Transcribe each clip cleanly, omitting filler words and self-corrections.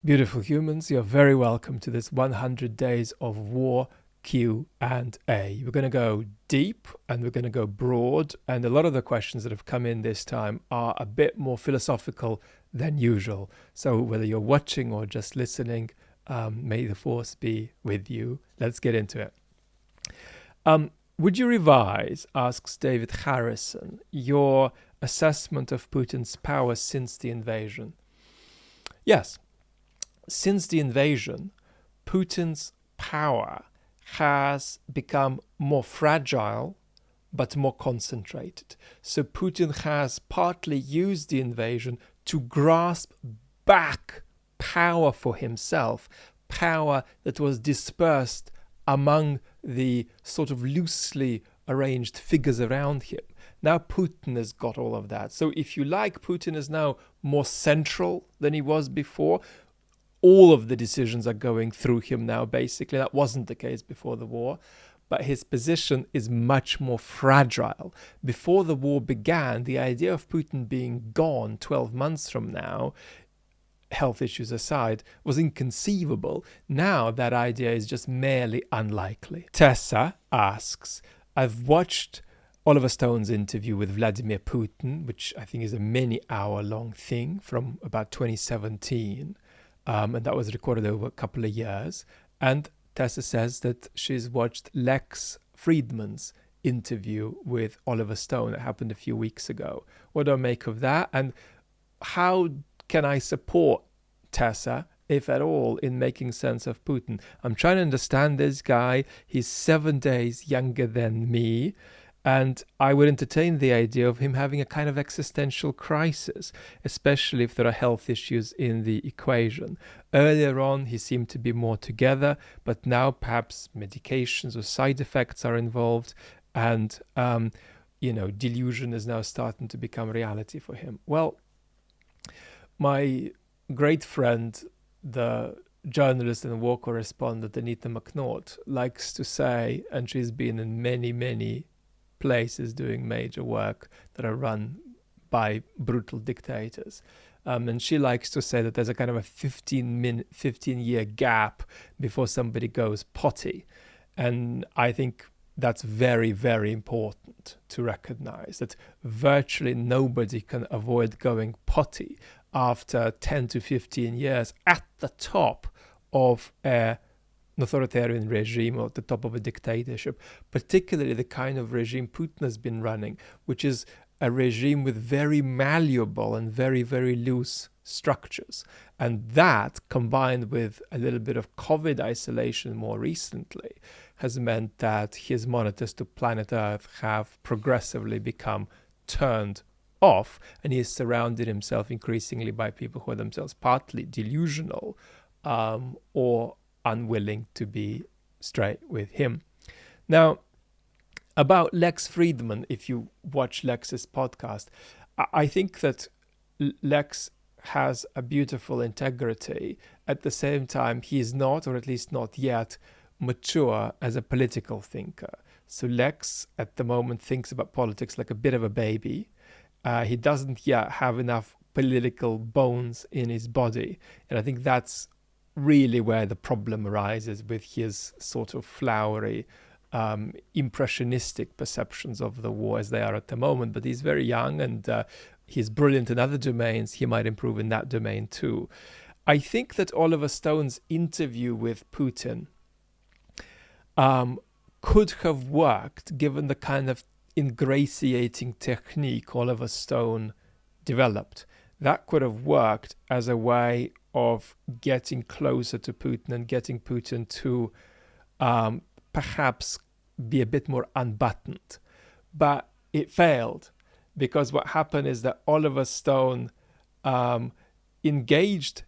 Beautiful humans, you're very welcome to this 100 Days of War Q&A. We're going to go deep and we're going to go broad, and a lot of the questions that have come in this time are a bit more philosophical than usual. So whether you're watching or just listening, may the force be with you. Let's get into it. Would you revise, asks David Harrison, your assessment of Putin's power since the invasion? Yes. Since the invasion, Putin's power has become more fragile, but more concentrated. So Putin has partly used the invasion to grasp back power for himself, power that was dispersed among the sort of loosely arranged figures around him. Now Putin has got all of that. So if you like, Putin is now more central than he was before. All of the decisions are going through him now, basically. That wasn't the case before the war. But his position is much more fragile. Before the war began, the idea of Putin being gone 12 months from now, health issues aside, was inconceivable. Now that idea is just merely unlikely. Tessa asks, I've watched Oliver Stone's interview with Vladimir Putin, which I think is a many-hour-long thing from about 2017. And that was recorded over a couple of years. And Tessa says that she's watched Lex Fridman's interview with Oliver Stone that happened a few weeks ago. What do I make of that? And how can I support Tessa, if at all, in making sense of Putin? I'm trying to understand this guy. He's 7 days younger than me. And I would entertain the idea of him having a kind of existential crisis, especially if there are health issues in the equation. Earlier on, he seemed to be more together, but now perhaps medications or side effects are involved, and delusion is now starting to become reality for him. Well, my great friend, the journalist and war correspondent Anita McNaught, likes to say, and she's been in many places doing major work that are run by brutal dictators. And she likes to say that there's a kind of a 15-year gap before somebody goes potty. And I think that's very, very important to recognize, that virtually nobody can avoid going potty after 10 to 15 years at the top of an authoritarian regime or at the top of a dictatorship, particularly the kind of regime Putin has been running, which is a regime with very malleable and very, very loose structures. And that, combined with a little bit of COVID isolation more recently, has meant that his monitors to planet Earth have progressively become turned off, and he has surrounded himself increasingly by people who are themselves partly delusional or unwilling to be straight with him. Now, about Lex Fridman, if you watch Lex's podcast, I think that Lex has a beautiful integrity. At the same time, he is not, or at least not yet, mature as a political thinker. So Lex, at the moment, thinks about politics like a bit of a baby. He doesn't yet have enough political bones in his body. And I think that's really where the problem arises with his sort of flowery, impressionistic perceptions of the war as they are at the moment. But he's very young and he's brilliant in other domains. He might improve in that domain too. I think that Oliver Stone's interview with Putin could have worked given the kind of ingratiating technique Oliver Stone developed. That could have worked as a way of getting closer to Putin and getting Putin to perhaps be a bit more unbuttoned. But it failed, because what happened is that Oliver Stone engaged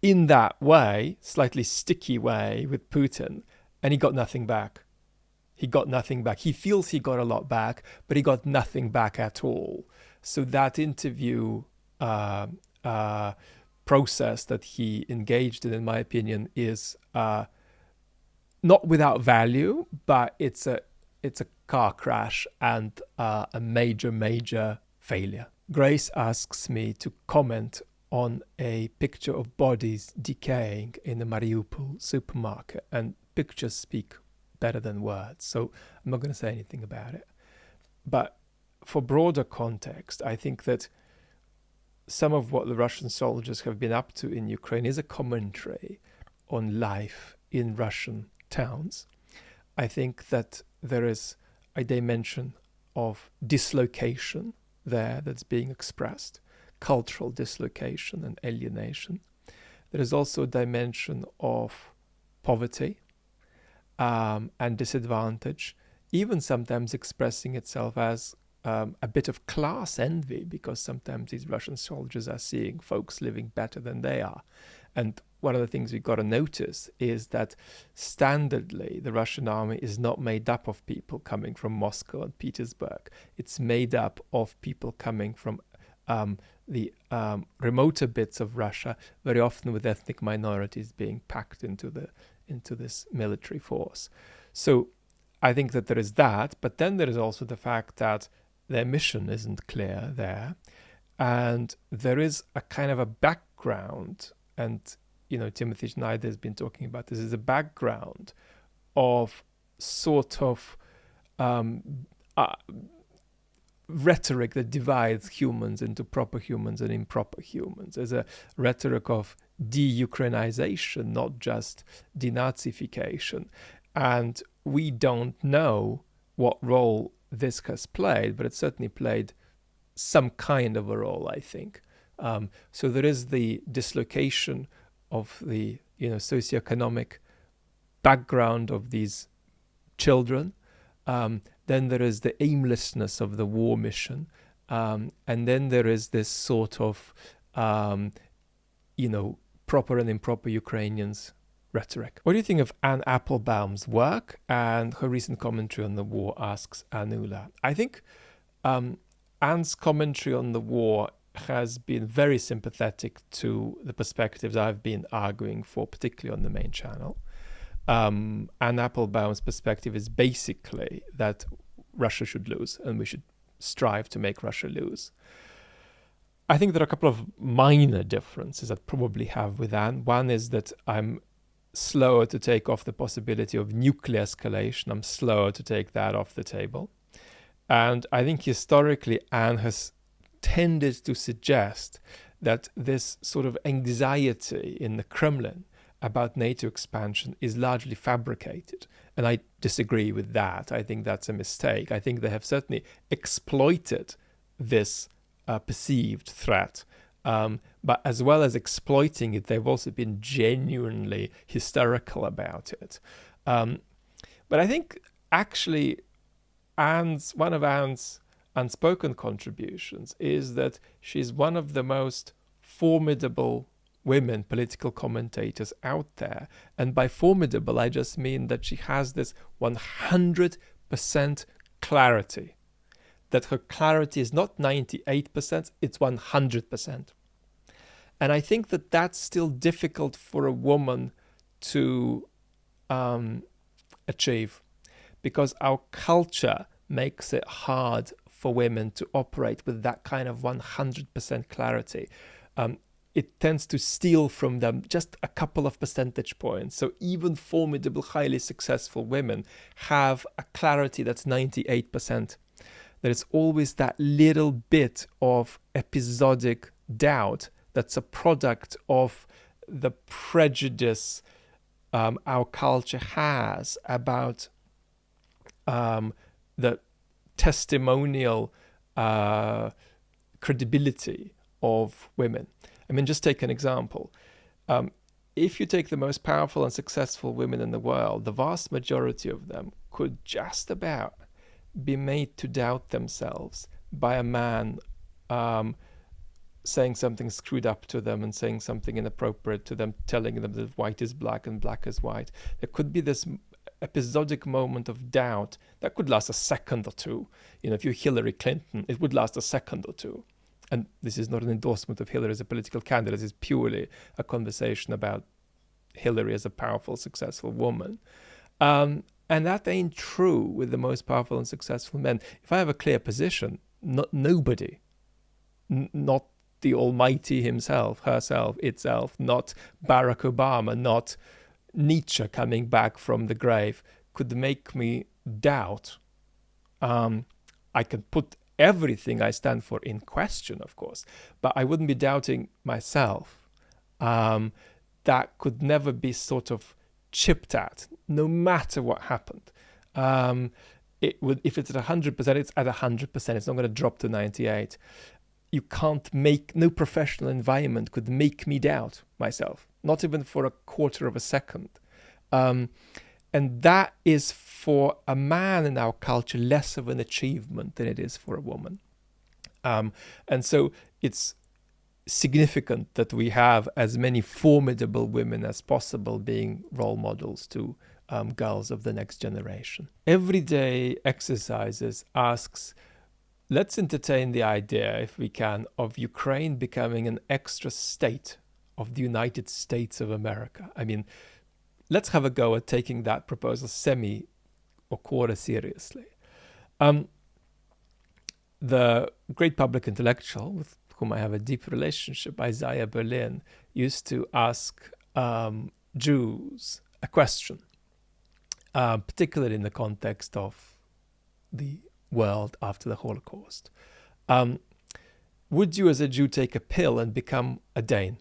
in that way, slightly sticky way, with Putin, and he got nothing back. He got nothing back. He feels he got a lot back, but he got nothing back at all. So that interview process that he engaged in my opinion, is not without value, but it's a car crash and a major failure. Grace asks me to comment on a picture of bodies decaying in a Mariupol supermarket, and pictures speak better than words, so I'm not going to say anything about it. But for broader context, I think that some of what the Russian soldiers have been up to in Ukraine is a commentary on life in Russian towns. I think that there is a dimension of dislocation there that's being expressed, cultural dislocation and alienation. There is also a dimension of poverty and disadvantage, even sometimes expressing itself as a bit of class envy, because sometimes these Russian soldiers are seeing folks living better than they are. And one of the things we've got to notice is that standardly the Russian army is not made up of people coming from Moscow and Petersburg. It's made up of people coming from the remoter bits of Russia, very often with ethnic minorities being packed into this military force. So I think that there is that, but then there is also the fact that their mission isn't clear there, and there is a kind of a background, and Timothy Schneider has been talking about this, is a background of sort of rhetoric that divides humans into proper humans and improper humans. There's a rhetoric of de-Ukrainization, not just denazification. And we don't know what role this has played, but it certainly played some kind of a role, I think. So there is the dislocation of the socioeconomic background of these children. Then there is the aimlessness of the war mission. And then there is this sort of, proper and improper Ukrainians rhetoric. What do you think of Anne Applebaum's work and her recent commentary on the war, asks Annular? I think Anne's commentary on the war has been very sympathetic to the perspectives I've been arguing for, particularly on the main channel. Anne Applebaum's perspective is basically that Russia should lose and we should strive to make Russia lose. I think there are a couple of minor differences that probably have with Anne. One is that I'm slower to take off the possibility of nuclear escalation. I'm slower to take that off the table. And I think historically Anne has tended to suggest that this sort of anxiety in the Kremlin about NATO expansion is largely fabricated. And I disagree with that. I think that's a mistake. I think they have certainly exploited this perceived threat. But as well as exploiting it, they've also been genuinely hysterical about it. But I think actually one of Anne's unspoken contributions is that she's one of the most formidable women political commentators out there. And by formidable, I just mean that she has this 100% clarity. That her clarity is not 98%, it's 100%. And I think that that's still difficult for a woman to achieve, because our culture makes it hard for women to operate with that kind of 100% clarity. It tends to steal from them just a couple of percentage points. So even formidable, highly successful women have a clarity that's 98%. There is always that little bit of episodic doubt that's a product of the prejudice our culture has about the testimonial credibility of women. I mean, just take an example. If you take the most powerful and successful women in the world, the vast majority of them could just about be made to doubt themselves by a man saying something screwed up to them and saying something inappropriate to them, telling them that white is black and black is white. There could be this episodic moment of doubt that could last a second or two. If you're Hillary Clinton, it would last a second or two. And this is not an endorsement of Hillary as a political candidate. It's purely a conversation about Hillary as a powerful, successful woman. And that ain't true with the most powerful and successful men. If I have a clear position, nobody, not the Almighty himself, herself, itself, not Barack Obama, not Nietzsche coming back from the grave, could make me doubt. I can put everything I stand for in question, of course, but I wouldn't be doubting myself. That could never be sort of chipped at, no matter what happened. It would, if it's at 100%, it's at 100%. It's not going to drop to 98. You can't make, no professional environment could make me doubt myself, not even for a quarter of a second. And that is, for a man in our culture, less of an achievement than it is for a woman. And so it's significant that we have as many formidable women as possible being role models to girls of the next generation. Everyday exercises asks, let's entertain the idea, if we can, of Ukraine becoming an extra state of the United States of America. I mean, let's have a go at taking that proposal semi or quarter seriously. The great public intellectual with whom I have a deep relationship, Isaiah Berlin, used to ask Jews a question, particularly in the context of the world after the Holocaust. Would you as a Jew take a pill and become a Dane?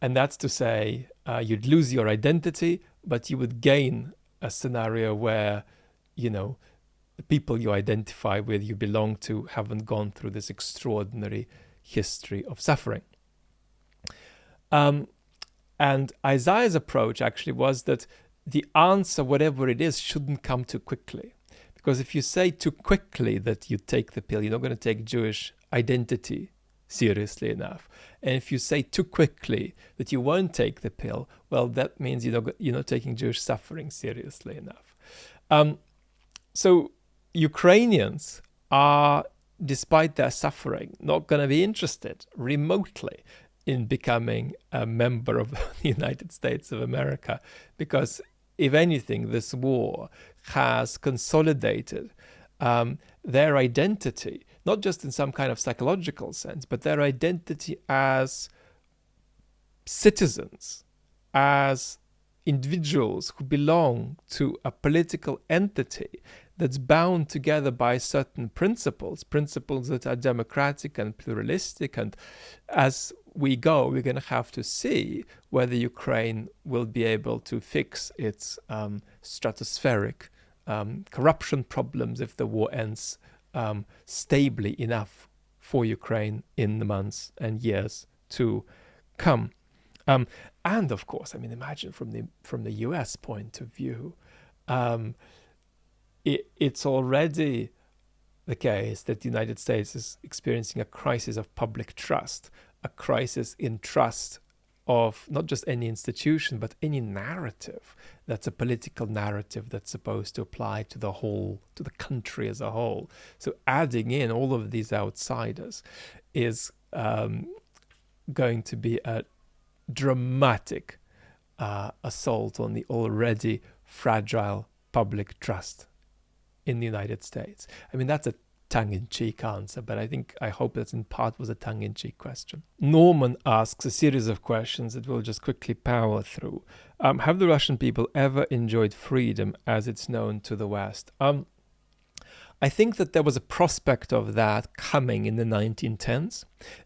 And that's to say, you'd lose your identity, but you would gain a scenario where, you know, the people you identify with, you belong to, haven't gone through this extraordinary history of suffering. And Isaiah's approach actually was that the answer, whatever it is, shouldn't come too quickly. Because if you say too quickly that you take the pill, you're not going to take Jewish identity seriously enough. And if you say too quickly that you won't take the pill, well, that means you're not taking Jewish suffering seriously enough. So Ukrainians are, despite their suffering, not going to be interested remotely in becoming a member of the United States of America, because if anything, this war has consolidated their identity, not just in some kind of psychological sense, but their identity as citizens, as individuals who belong to a political entity that's bound together by certain principles that are democratic and pluralistic. And as we go, we're going to have to see whether Ukraine will be able to fix its stratospheric corruption problems if the war ends stably enough for Ukraine in the months and years to come. And of course, I mean, imagine from the US point of view, it's already the case that the United States is experiencing a crisis of public trust, a crisis in trust of not just any institution, but any narrative that's a political narrative that's supposed to apply to the whole, to the country as a whole. So adding in all of these outsiders is going to be a dramatic assault on the already fragile public trust in the United States. I mean, that's a tongue-in-cheek answer, but I hope that in part was a tongue-in-cheek question. Norman asks a series of questions that we'll just quickly power through. Have the Russian people ever enjoyed freedom as it's known to the West? I think that there was a prospect of that coming in the 1910s,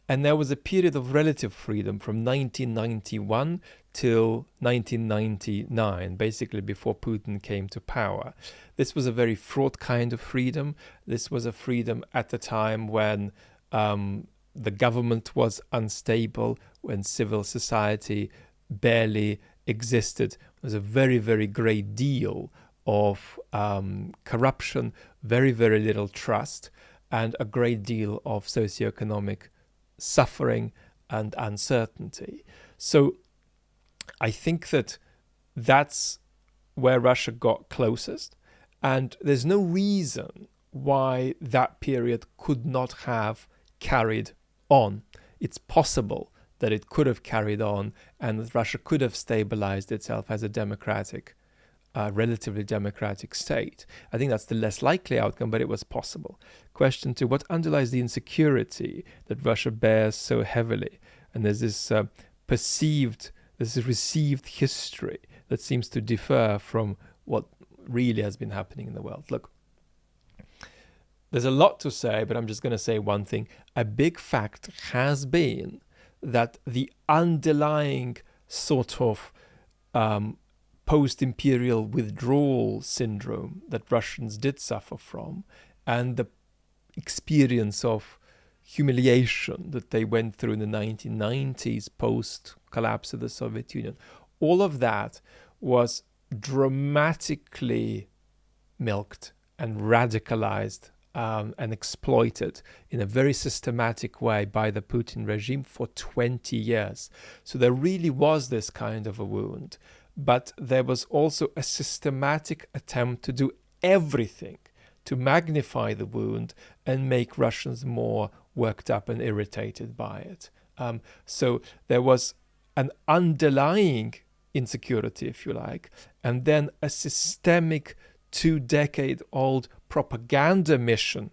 and there was a period of relative freedom from 1991 till 1999, basically before Putin came to power. This was a very fraught kind of freedom. This was a freedom at the time when the government was unstable, when civil society barely existed. There was a very, very great deal of corruption, very, very little trust, and a great deal of socioeconomic suffering and uncertainty. So I think that that's where Russia got closest, and there's no reason why that period could not have carried on. It's possible that it could have carried on and that Russia could have stabilized itself as a democratic relatively democratic state. I think that's the less likely outcome, but it was possible. Question 2, what underlies the insecurity that Russia bears so heavily? And there's this received history that seems to differ from what really has been happening in the world. Look, there's a lot to say, but I'm just going to say one thing. A big fact has been that the underlying sort of post-imperial withdrawal syndrome that Russians did suffer from, and the experience of humiliation that they went through in the 1990s post-collapse of the Soviet Union, all of that was dramatically milked and radicalized and exploited in a very systematic way by the Putin regime for 20 years. So there really was this kind of a wound, but there was also a systematic attempt to do everything to magnify the wound and make Russians more worked up and irritated by it. So there was an underlying insecurity, if you like, and then a systemic 2-decade-old propaganda mission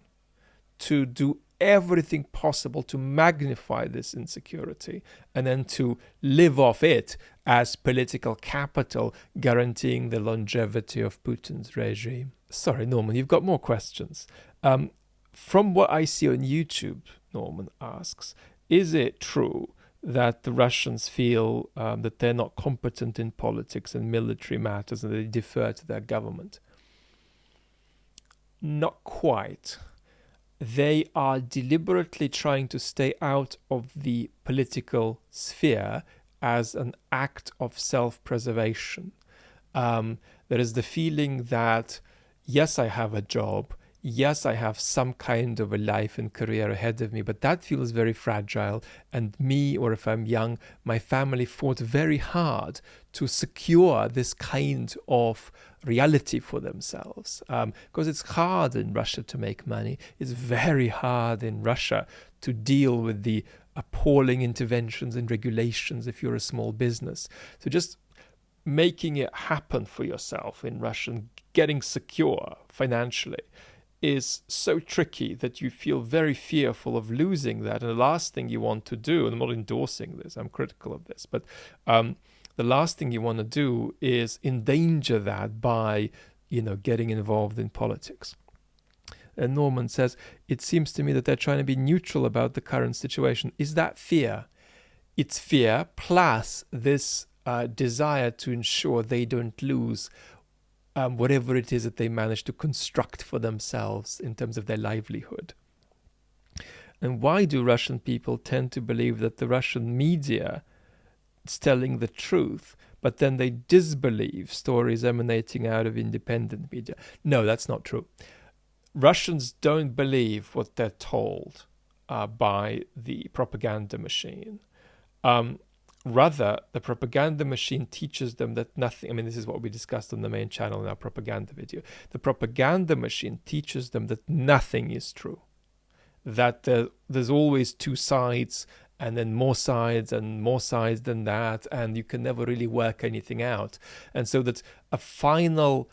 to do everything possible to magnify this insecurity and then to live off it as political capital, guaranteeing the longevity of Putin's regime. Sorry, Norman, you've got more questions. From what I see on YouTube, Norman asks, is it true that the Russians feel that they're not competent in politics and military matters and they defer to their government? Not quite. They are deliberately trying to stay out of the political sphere as an act of self-preservation. There is the feeling that, yes, I have a job, yes, I have some kind of a life and career ahead of me, but that feels very fragile. And me, or if I'm young, my family fought very hard to secure this kind of reality for themselves. Because it's hard in Russia to make money. It's very hard in Russia to deal with the appalling interventions and regulations if you're a small business. So just making it happen for yourself in Russia and getting secure financially is so tricky that you feel very fearful of losing that. And the last thing you want to do, and I'm not endorsing this, I'm critical of this, but the last thing you want to do is endanger that by, getting involved in politics. And Norman says, it seems to me that they're trying to be neutral about the current situation. Is that fear? It's fear plus this desire to ensure they don't lose whatever it is that they manage to construct for themselves in terms of their livelihood. And why do Russian people tend to believe that the Russian media is telling the truth, but then they disbelieve stories emanating out of independent media? No, that's not true. Russians don't believe what they're told by the propaganda machine. Rather, the propaganda machine teaches them that nothing, this is what we discussed on the main channel in our propaganda video. The propaganda machine teaches them that nothing is true. That there's always two sides, and then more sides than that, and you can never really work anything out. And so that a final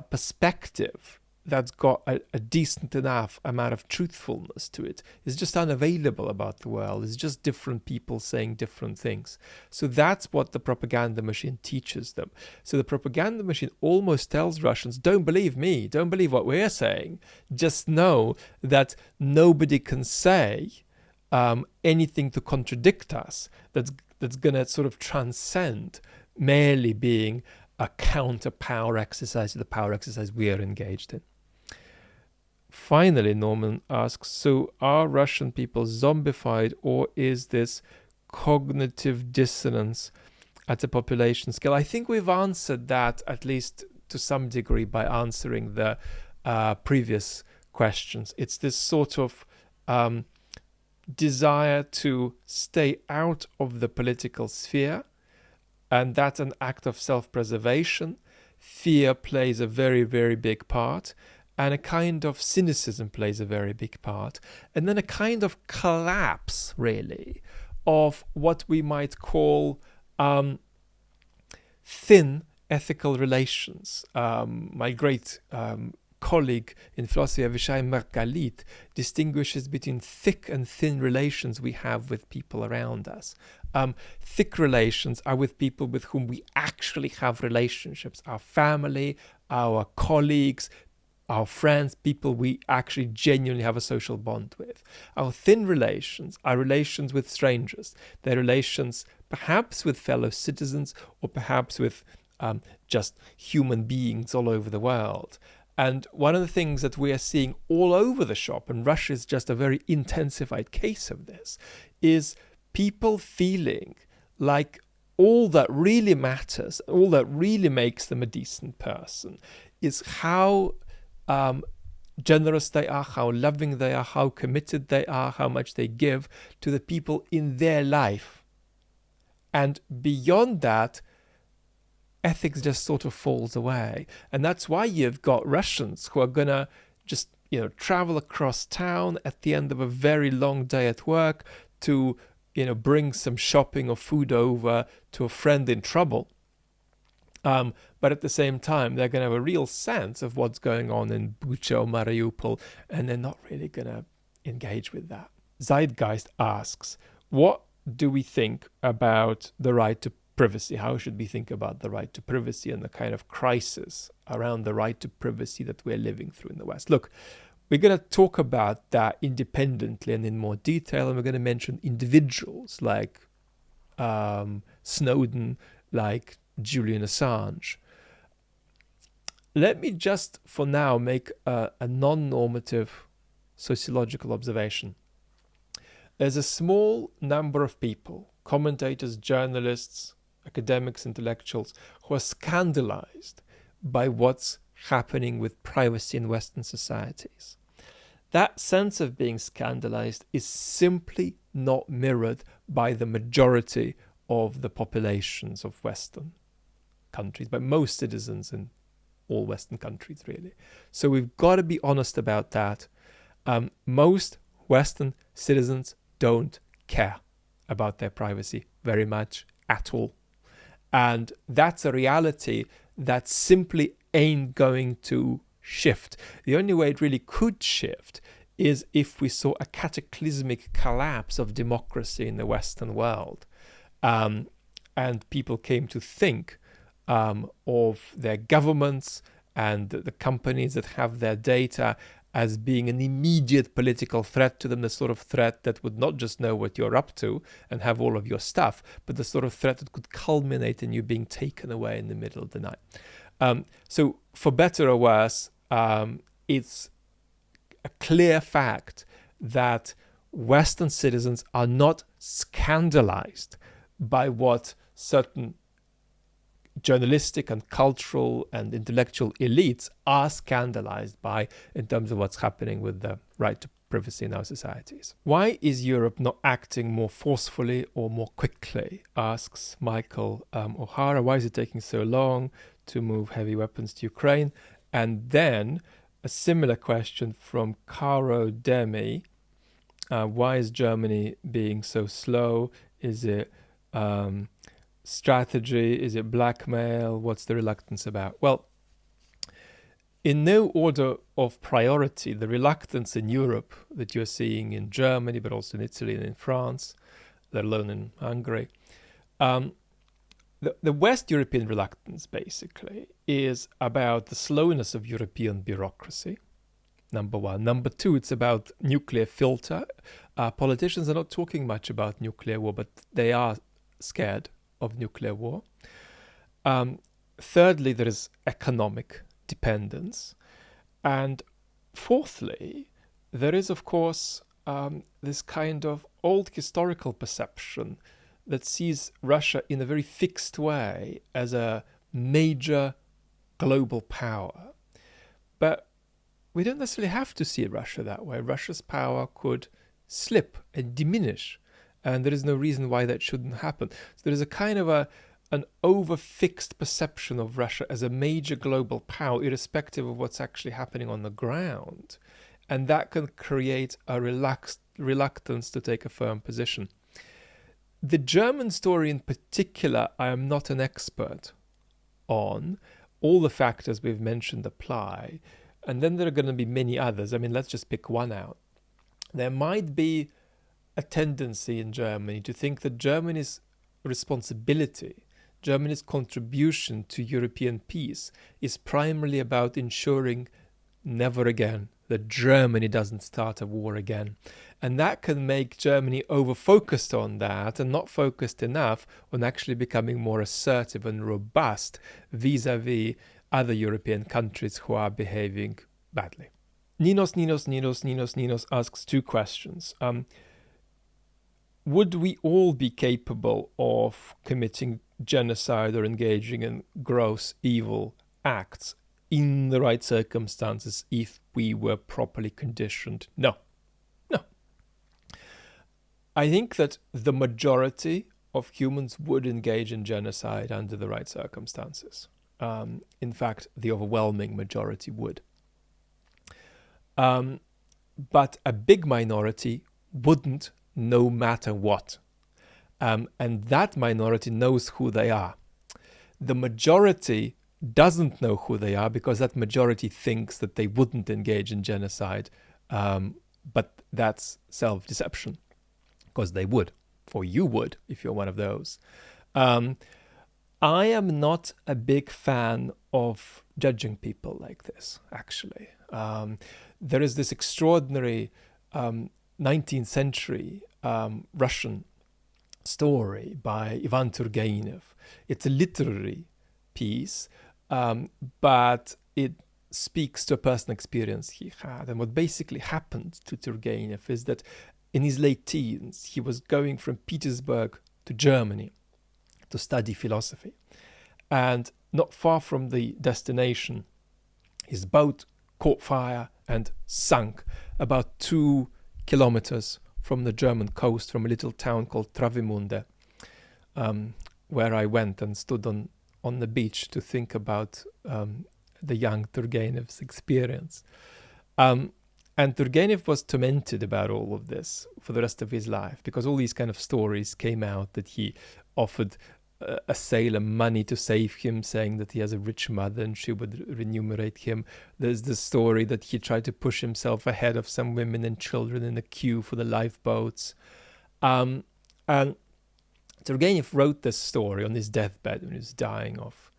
perspective that's got a decent enough amount of truthfulness to it is just unavailable about the world. It's just different people saying different things. So that's what the propaganda machine teaches them. So the propaganda machine almost tells Russians, don't believe me, don't believe what we're saying. Just know that nobody can say anything to contradict us that's going to sort of transcend merely being a counter power exercise to the power exercise we are engaged in. Finally, Norman asks, so are Russian people zombified, or is this cognitive dissonance at a population scale? I think we've answered that, at least to some degree, by answering the previous questions. It's this sort of desire to stay out of the political sphere, and that's an act of self-preservation. Fear plays a very, very big part, and a kind of cynicism plays a very big part, and then a kind of collapse, really, of what we might call thin ethical relations. My great colleague in philosophy, Avishai Merkalit, distinguishes between thick and thin relations we have with people around us. Thick relations are with people with whom we actually have relationships, our family, our colleagues, our friends, people we actually genuinely have a social bond with. Our thin relations are relations with strangers. They're relations perhaps with fellow citizens or perhaps with just human beings all over the world. And one of the things that we are seeing all over the shop, and Russia is just a very intensified case of this, is people feeling like all that really matters, all that really makes them a decent person, is how generous they are, how loving they are, how committed they are, how much they give to the people in their life. And beyond that, ethics just sort of falls away. And that's why you've got Russians who are going to just, travel across town at the end of a very long day at work to, bring some shopping or food over to a friend in trouble. But at the same time, they're going to have a real sense of what's going on in Bucha or Mariupol, and they're not really going to engage with that. Zeitgest asks, what do we think about the right to privacy? How should we think about the right to privacy and the kind of crisis around the right to privacy that we're living through in the West? Look, we're going to talk about that independently and in more detail, and we're going to mention individuals like Snowden, like Julian Assange. Let me just, for now, make a non-normative sociological observation. There's a small number of people, commentators, journalists, academics, intellectuals, who are scandalized by what's happening with privacy in Western societies. That sense of being scandalized is simply not mirrored by the majority of the populations of Western countries, by most citizens in all Western countries, really. So we've got to be honest about that. Most Western citizens don't care about their privacy very much at all. And that's a reality that simply ain't going to shift. The only way it really could shift is if we saw a cataclysmic collapse of democracy in the Western world. And people came to think of their governments and the companies that have their data as being an immediate political threat to them, the sort of threat that would not just know what you're up to and have all of your stuff, but the sort of threat that could culminate in you being taken away in the middle of the night. So for better or worse, it's a clear fact that Western citizens are not scandalized by what certain journalistic and cultural and intellectual elites are scandalized by in terms of what's happening with the right to privacy in our societies. Why is Europe not acting more forcefully or more quickly, asks Michael O'Hara. Why is it taking so long to move heavy weapons to Ukraine? And then a similar question from Caro Demi. Why is Germany being so slow? Is it strategy? Is it blackmail? What's the reluctance about? Well, in no order of priority, the reluctance in Europe that you're seeing in Germany, but also in Italy and in France, let alone in Hungary, the West European reluctance basically is about the slowness of European bureaucracy, number one. Number two, it's about nuclear filter. Politicians are not talking much about nuclear war, but they are scared of nuclear war. Thirdly, there is economic dependence. And fourthly, there is, of course, this kind of old historical perception that sees Russia in a very fixed way as a major global power. But we don't necessarily have to see Russia that way. Russia's power could slip and diminish, and there is no reason why that shouldn't happen. So there is a kind of an over-fixed perception of Russia as a major global power, irrespective of what's actually happening on the ground. And that can create a reluctance to take a firm position. The German story in particular, I am not an expert on, all the factors we've mentioned apply, and then there are going to be many others. I mean, let's just pick one out. There might be a tendency in Germany to think that Germany's responsibility, Germany's contribution to European peace is primarily about ensuring never again, that Germany doesn't start a war again. And that can make Germany over-focused on that and not focused enough on actually becoming more assertive and robust vis-a-vis other European countries who are behaving badly. Ninosninosninos asks two questions. Would we all be capable of committing genocide or engaging in gross evil acts in the right circumstances if we were properly conditioned? No. I think that the majority of humans would engage in genocide under the right circumstances. In fact, the overwhelming majority would. But a big minority wouldn't, no matter what. And that minority knows who they are. The majority doesn't know who they are because that majority thinks that they wouldn't engage in genocide. But that's self-deception, because they would, or you would if you're one of those. I am not a big fan of judging people like this, actually. There is this extraordinary 19th century Russian story by Ivan Turgenev. It's a literary piece, but it speaks to a personal experience he had. And what basically happened to Turgenev is that in his late teens, he was going from Petersburg to Germany to study philosophy. And not far from the destination, his boat caught fire and sunk about 2 kilometers from the German coast, from a little town called Travemünde, where I went and stood on the beach to think about the young Turgenev's experience. And Turgenev was tormented about all of this for the rest of his life, because all these kind of stories came out that he offered a sailor money to save him, saying that he has a rich mother and she would remunerate him. There's the story that he tried to push himself ahead of some women and children in the queue for the lifeboats. And Turgenev wrote this story on his deathbed when he was dying of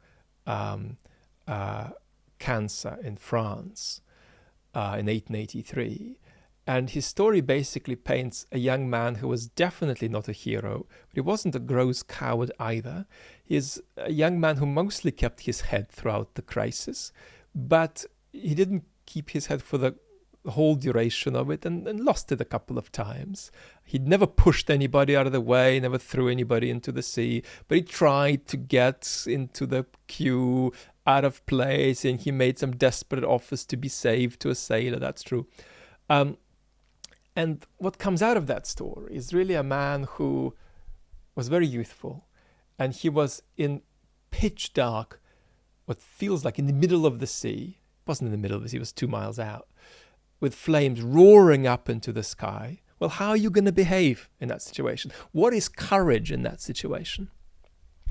cancer in France in 1883. And his story basically paints a young man who was definitely not a hero, but he wasn't a gross coward either. He's a young man who mostly kept his head throughout the crisis, but he didn't keep his head for the whole duration of it and lost it a couple of times. He'd never pushed anybody out of the way, never threw anybody into the sea, but he tried to get into the queue out of place, and he made some desperate offers to be saved to a sailor, that's true. And what comes out of that story is really a man who was very youthful, and he was in pitch dark, what feels like in the middle of the sea. It wasn't in the middle of the sea, it was 2 miles out, with flames roaring up into the sky. Well, how are you going to behave in that situation? What is courage in that situation?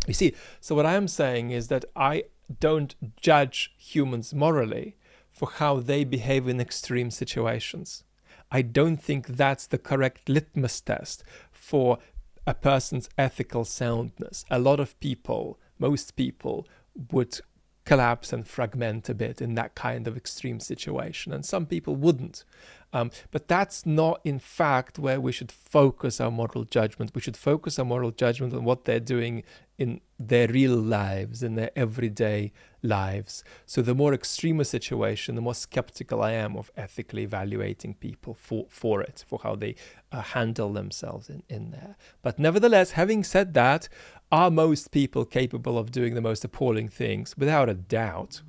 You see, so what I'm saying is that I don't judge humans morally for how they behave in extreme situations. I don't think that's the correct litmus test for a person's ethical soundness. A lot of people, most people, would collapse and fragment a bit in that kind of extreme situation, and some people wouldn't. But that's not, in fact, where we should focus our moral judgment. We should focus our moral judgment on what they're doing in their real lives, in their everyday lives. So the more extreme a situation, the more skeptical I am of ethically evaluating people for how they handle themselves in there. But nevertheless, having said that, are most people capable of doing the most appalling things? Without a doubt.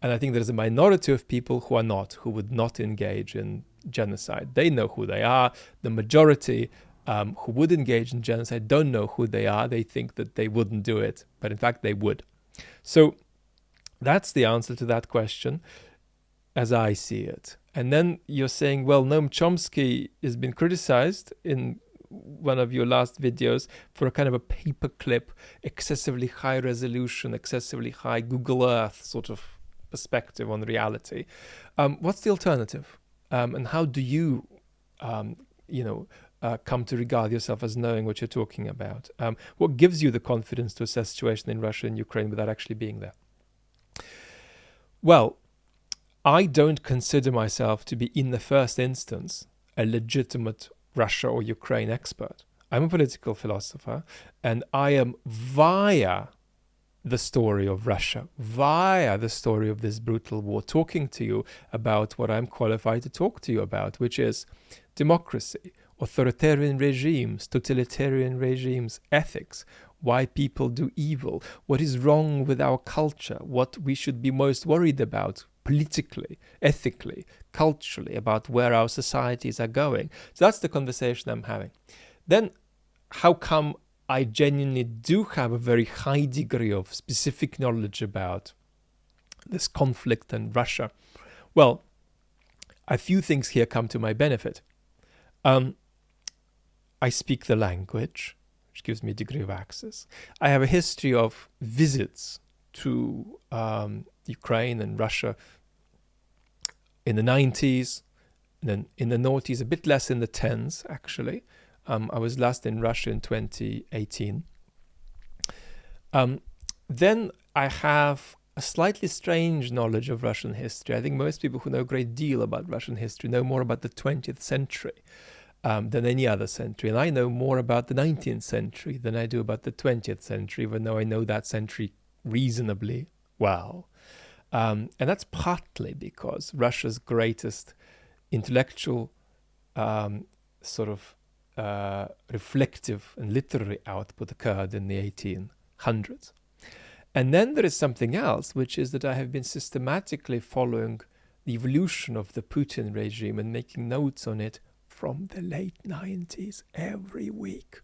And I think there's a minority of people who are not, who would not engage in genocide. They know who they are. The majority who would engage in genocide don't know who they are. They think that they wouldn't do it, but in fact they would. So that's the answer to that question, as I see it. And then you're saying, well, Noam Chomsky has been criticized in one of your last videos for a kind of a paperclip, excessively high resolution, excessively high Google Earth sort of perspective on reality. What's the alternative? And how do you, come to regard yourself as knowing what you're talking about? What gives you the confidence to assess the situation in Russia and Ukraine without actually being there? Well, I don't consider myself to be, in the first instance, a legitimate Russia or Ukraine expert. I'm a political philosopher, and I am via the story of Russia, via the story of this brutal war, talking to you about what I'm qualified to talk to you about, which is democracy, authoritarian regimes, totalitarian regimes, ethics, why people do evil, what is wrong with our culture, what we should be most worried about politically, ethically, culturally, about where our societies are going. So that's the conversation I'm having. Then how come I genuinely do have a very high degree of specific knowledge about this conflict and Russia? Well, a few things here come to my benefit. I speak the language, which gives me a degree of access. I have a history of visits to Ukraine and Russia in the 90s, and then in the noughties, a bit less in the 10s, actually. I was last in Russia in 2018. Then I have a slightly strange knowledge of Russian history. I think most people who know a great deal about Russian history know more about the 20th century than any other century. And I know more about the 19th century than I do about the 20th century, even though I know that century reasonably well. And that's partly because Russia's greatest intellectual reflective and literary output occurred in the 1800s. And then there is something else, which is that I have been systematically following the evolution of the Putin regime and making notes on it from the late 90s every week.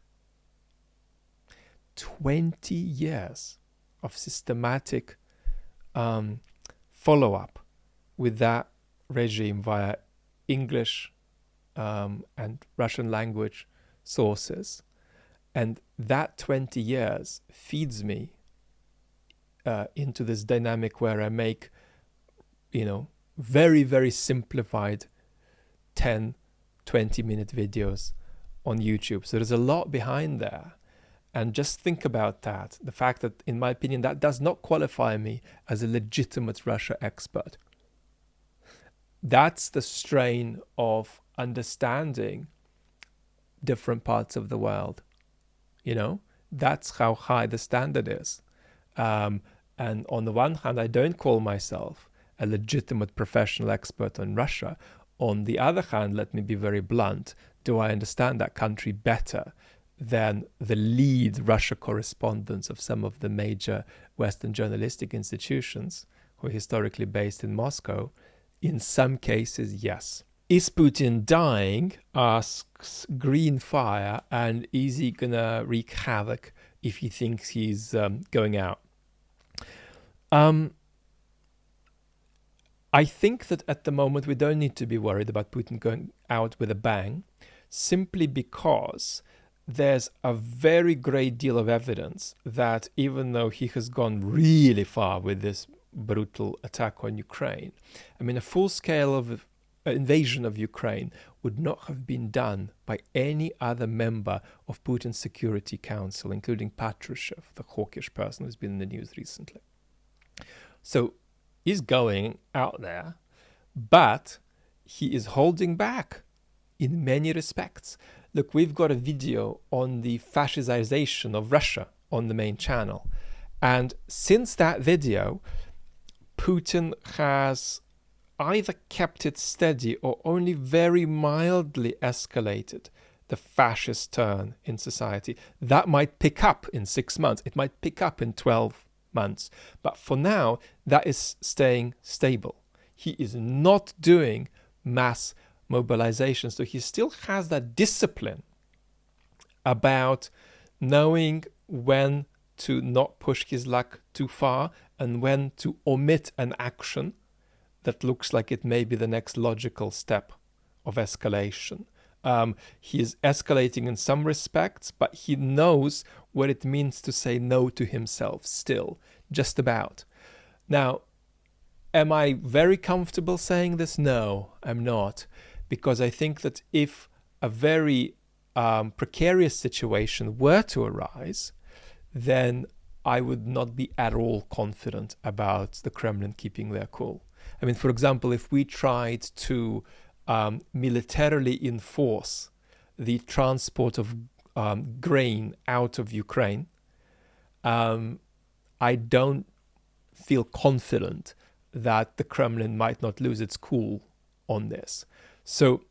20 years of systematic follow-up with that regime via English and Russian language sources. And that 20 years feeds me into this dynamic where I make, very, very simplified 10, 20-minute videos on YouTube. So there's a lot behind there. And just think about that. The fact that, in my opinion, that does not qualify me as a legitimate Russia expert. That's the strain of understanding different parts of the world. That's how high the standard is. And on the one hand, I don't call myself a legitimate professional expert on Russia. On the other hand, let me be very blunt. Do I understand that country better than the lead Russia correspondents of some of the major Western journalistic institutions who are historically based in Moscow? In some cases, yes. Is Putin dying? Asks Green Fire. And is he gonna wreak havoc if he thinks he's going out? I think that at the moment we don't need to be worried about Putin going out with a bang, simply because there's a very great deal of evidence that even though he has gone really far with this brutal attack on Ukraine, a full scale of invasion of Ukraine would not have been done by any other member of Putin's Security Council, including Patrushev, the hawkish person who's been in the news recently. So he's going out there, but he is holding back in many respects. Look, we've got a video on the fascization of Russia on the main channel. And since that video, Putin has either kept it steady or only very mildly escalated the fascist turn in society. That might pick up in 6 months. It might pick up in 12 months. But for now, that is staying stable. He is not doing mass mobilization. So he still has that discipline about knowing when to not push his luck too far and when to omit an action that looks like it may be the next logical step of escalation He is escalating in some respects, but he knows what it means to say no to himself still, just about. Now, am I very comfortable saying this? No, I'm not. Because I think that if a very precarious situation were to arise, then I would not be at all confident about the Kremlin keeping their cool. I mean, for example, if we tried to militarily enforce the transport of grain out of Ukraine, I don't feel confident that the Kremlin might not lose its cool on this. So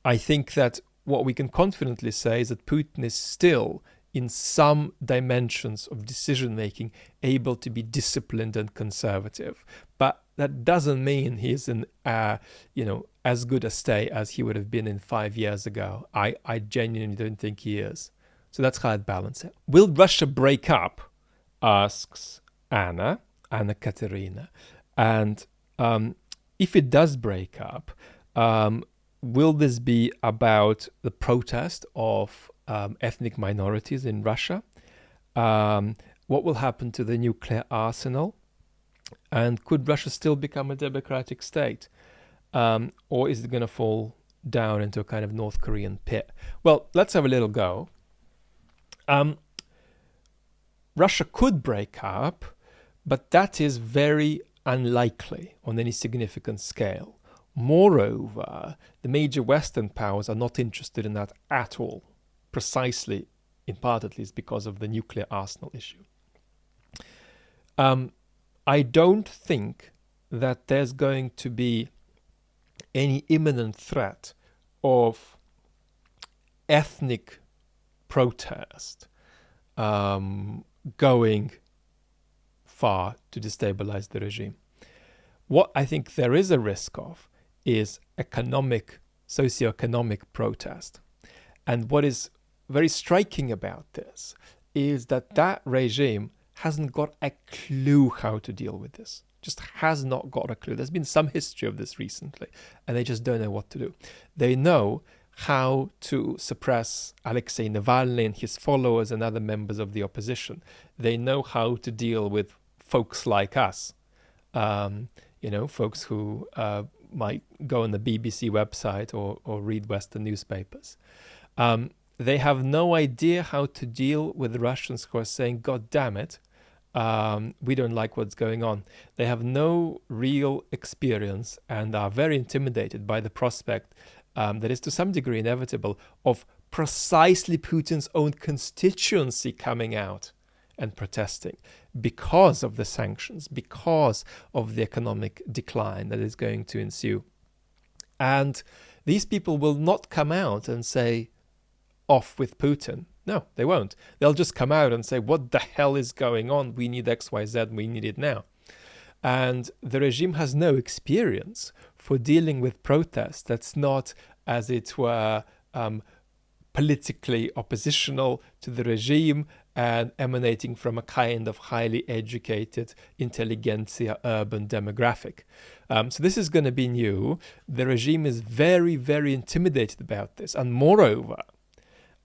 I think that what we can confidently say is that Putin is still, in some dimensions of decision-making, able to be disciplined and conservative. But that doesn't mean he's in, as good a state as he would have been in 5 years ago. I genuinely don't think he is. So that's how I'd balance it. Will Russia break up? Asks Ana-Katarina. And if it does break up, will this be about the protest of ethnic minorities in Russia? What will happen to the nuclear arsenal? And could Russia still become a democratic state? Or is it going to fall down into a kind of North Korean pit? Well, let's have a little go. Russia could break up, but that is very unlikely on any significant scale. Moreover, the major Western powers are not interested in that at all, precisely, in part at least, because of the nuclear arsenal issue. I don't think that there's going to be any imminent threat of ethnic protest going far to destabilize the regime. What I think there is a risk of is socioeconomic protest. And what is very striking about this is that regime hasn't got a clue how to deal with this. Just has not got a clue. There's been some history of this recently, and they just don't know what to do. They know how to suppress Alexei Navalny and his followers and other members of the opposition. They know how to deal with folks like us, folks who might go on the BBC website or read Western newspapers. They have no idea how to deal with the Russians who are saying, God damn it, we don't like what's going on. They have no real experience and are very intimidated by the prospect that is to some degree inevitable of precisely Putin's own constituency coming out and protesting because of the sanctions, because of the economic decline that is going to ensue. And these people will not come out and say, off with Putin. No, they won't. They'll just come out and say, what the hell is going on? We need X, Y, Z, and we need it now. And the regime has no experience for dealing with protests that's not, as it were, politically oppositional to the regime and emanating from a kind of highly educated intelligentsia urban demographic. So this is going to be new. The regime is very, very intimidated about this. And moreover,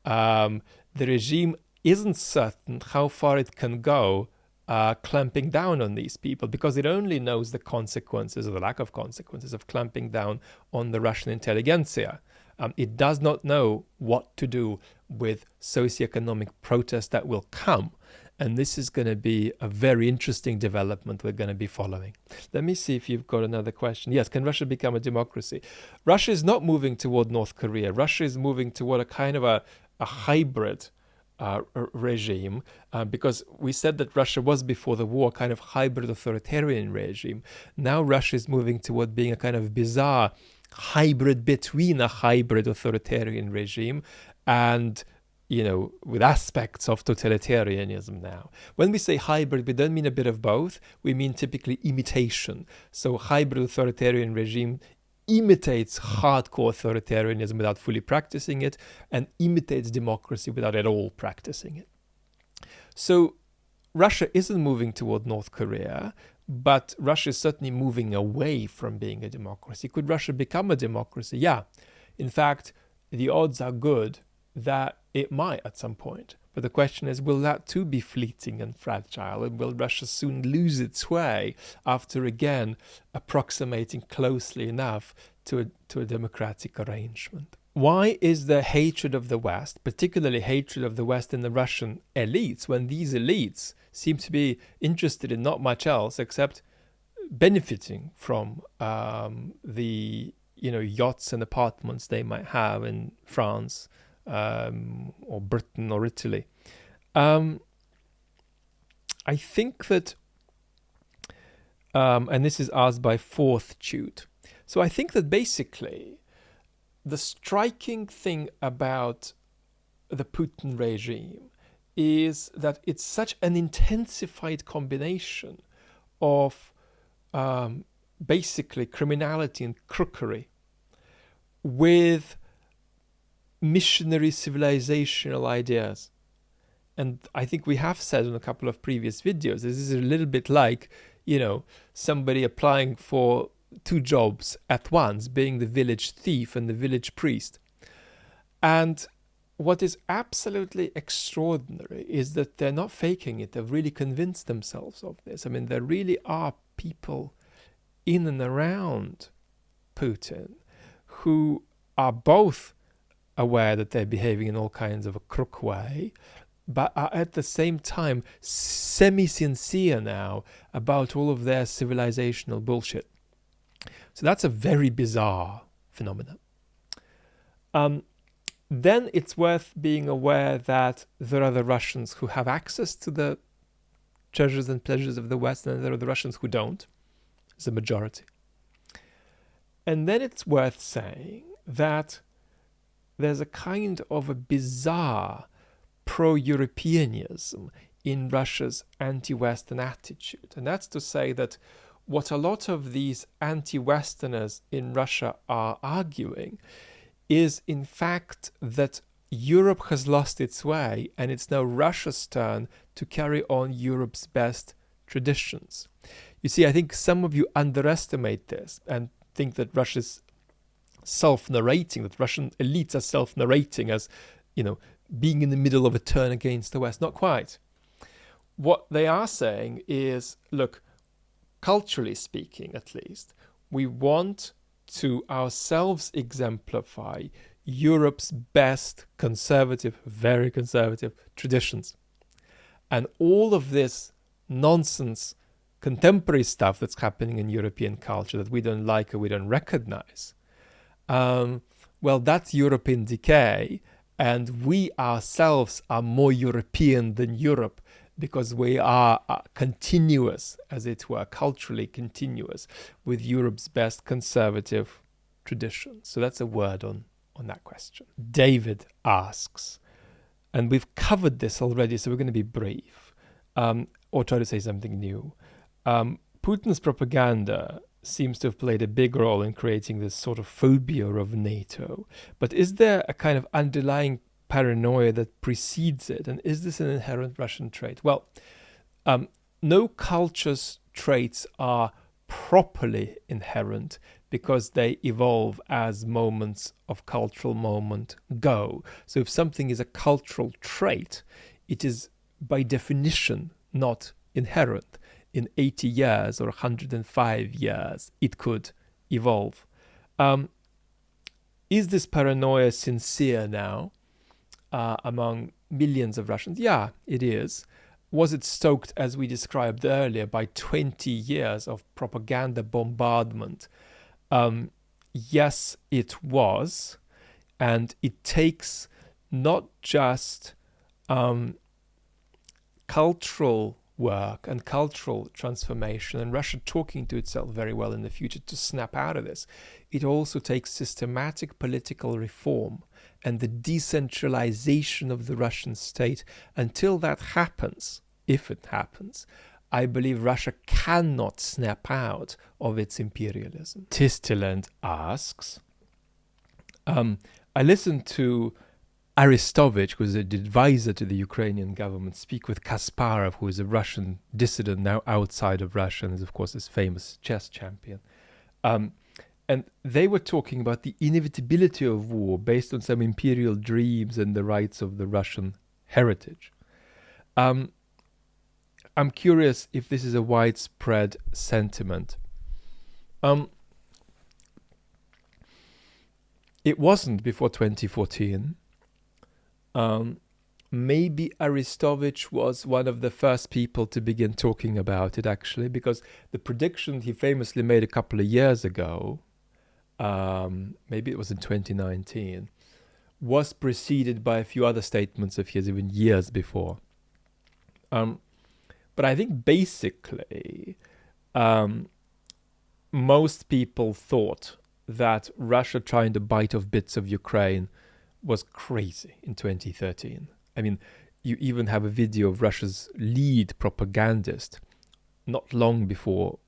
the regime isn't certain how far it can go clamping down on these people, because it only knows the consequences or the lack of consequences of clamping down on the Russian intelligentsia. It does not know what to do with socioeconomic protests that will come. And this is going to be a very interesting development we're going to be following. Let me see if you've got another question. Yes, can Russia become a democracy? Russia is not moving toward North Korea. Russia is moving toward a kind of a hybrid regime, because we said that Russia was before the war kind of hybrid authoritarian regime. Now Russia is moving toward being a kind of bizarre hybrid between a hybrid authoritarian regime and, with aspects of totalitarianism now. When we say hybrid, we don't mean a bit of both. We mean typically imitation. So hybrid authoritarian regime imitates hardcore authoritarianism without fully practicing it, and imitates democracy without at all practicing it. So Russia isn't moving toward North Korea, but Russia is certainly moving away from being a democracy. Could Russia become a democracy? Yeah. In fact, the odds are good that it might at some point. But the question is, will that too be fleeting and fragile? And will Russia soon lose its way after again approximating closely enough to a democratic arrangement? Why is there hatred of the West, particularly hatred of the West in the Russian elites, when these elites seem to be interested in not much else except benefiting from the yachts and apartments they might have in France or Britain or Italy? I think that, and this is asked by fourthchute. So I think that basically the striking thing about the Putin regime is that it's such an intensified combination of basically criminality and crookery with missionary civilizational ideas. And I think we have said in a couple of previous videos, this is a little bit like, somebody applying for 2 jobs at once, being the village thief and the village priest. And what is absolutely extraordinary is that they're not faking it. They've really convinced themselves of this. I mean, there really are people in and around Putin who are both aware that they're behaving in all kinds of a crook way, but are at the same time semi-sincere now about all of their civilizational bullshit. So that's a very bizarre phenomenon. Then it's worth being aware that there are the Russians who have access to the treasures and pleasures of the West, and there are the Russians who don't. It's a majority. And then it's worth saying that there's a kind of a bizarre pro-Europeanism in Russia's anti-Western attitude. And that's to say that what a lot of these anti-Westerners in Russia are arguing is, in fact, that Europe has lost its way and it's now Russia's turn to carry on Europe's best traditions. You see, I think some of you underestimate this and think that Russia's self-narrating, that Russian elites are self-narrating as, being in the middle of a turn against the West. Not quite. What they are saying is, look, culturally speaking, at least, we want to ourselves exemplify Europe's best conservative, very conservative traditions. And all of this nonsense, contemporary stuff that's happening in European culture that we don't like or we don't recognize, that's Europe in decay. And we ourselves are more European than Europe because we are continuous, as it were, culturally continuous with Europe's best conservative traditions. So that's a word on that question. David asks, and we've covered this already, so we're going to be brief, or try to say something new. Putin's propaganda seems to have played a big role in creating this sort of phobia of NATO. But is there a kind of underlying paranoia that precedes it? And is this an inherent Russian trait? Well, no culture's traits are properly inherent because they evolve as moments of cultural moment go. So if something is a cultural trait, it is by definition not inherent. In 80 years or 105 years, it could evolve. Is this paranoia sincere now among millions of Russians? Yeah, it is. Was it stoked, as we described earlier, by 20 years of propaganda bombardment? Yes, it was. And it takes not just cultural work and cultural transformation and Russia talking to itself very well in the future to snap out of this. It also takes systematic political reform and the decentralization of the Russian state. Until that happens, if it happens, I believe Russia cannot snap out of its imperialism. Tisteland asks, I listened to Arestovych, who is an advisor to the Ukrainian government, speak with Kasparov, who is a Russian dissident now outside of Russia and is, of course, this famous chess champion. And And they were talking about the inevitability of war based on some imperial dreams and the rights of the Russian heritage. I'm curious if this is a widespread sentiment. It wasn't before 2014. Maybe Arestovych was one of the first people to begin talking about it, actually, because the prediction he famously made a couple of years ago, maybe it was in 2019, was preceded by a few other statements of his even years before. But I think basically most people thought that Russia trying to bite off bits of Ukraine was crazy in 2013. I mean, you even have a video of Russia's lead propagandist not long before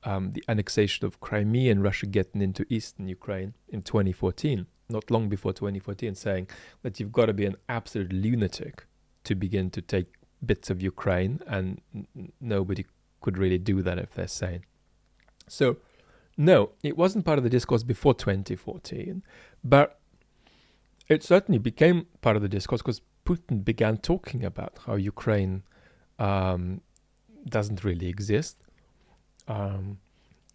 the annexation of Crimea and Russia getting into eastern Ukraine in 2014, not long before 2014, saying that you've got to be an absolute lunatic to begin to take bits of Ukraine, and nobody could really do that if they're sane. So, no, it wasn't part of the discourse before 2014, but it certainly became part of the discourse because Putin began talking about how Ukraine doesn't really exist.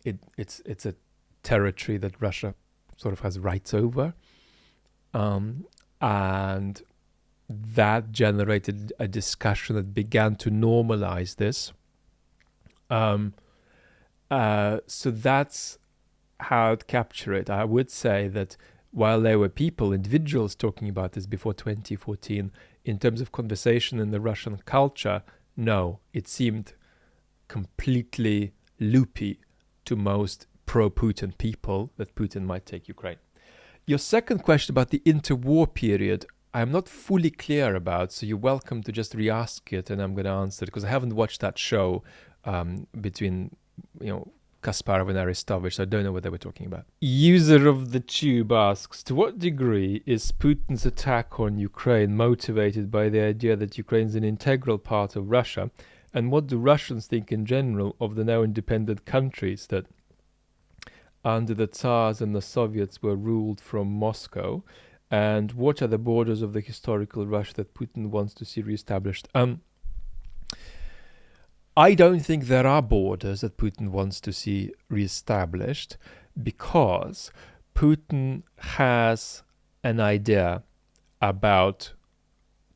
It's a territory that Russia sort of has rights over, and that generated a discussion that began to normalize this. So that's how I'd capture it. I would say that while there were people, individuals talking about this before 2014, in terms of conversation in the Russian culture, no, it seemed completely loopy to most pro-Putin people that Putin might take Ukraine. Your second question about the interwar period, I'm not fully clear about, so you're welcome to just re-ask it and I'm going to answer it, because I haven't watched that show between, Kasparov and Arestovych, so I don't know what they were talking about. User of the tube asks, to what degree is Putin's attack on Ukraine motivated by the idea that Ukraine is an integral part of Russia? And what do Russians think in general of the now independent countries that under the Tsars and the Soviets were ruled from Moscow? And what are the borders of the historical Russia that Putin wants to see reestablished? I don't think there are borders that Putin wants to see reestablished, because Putin has an idea about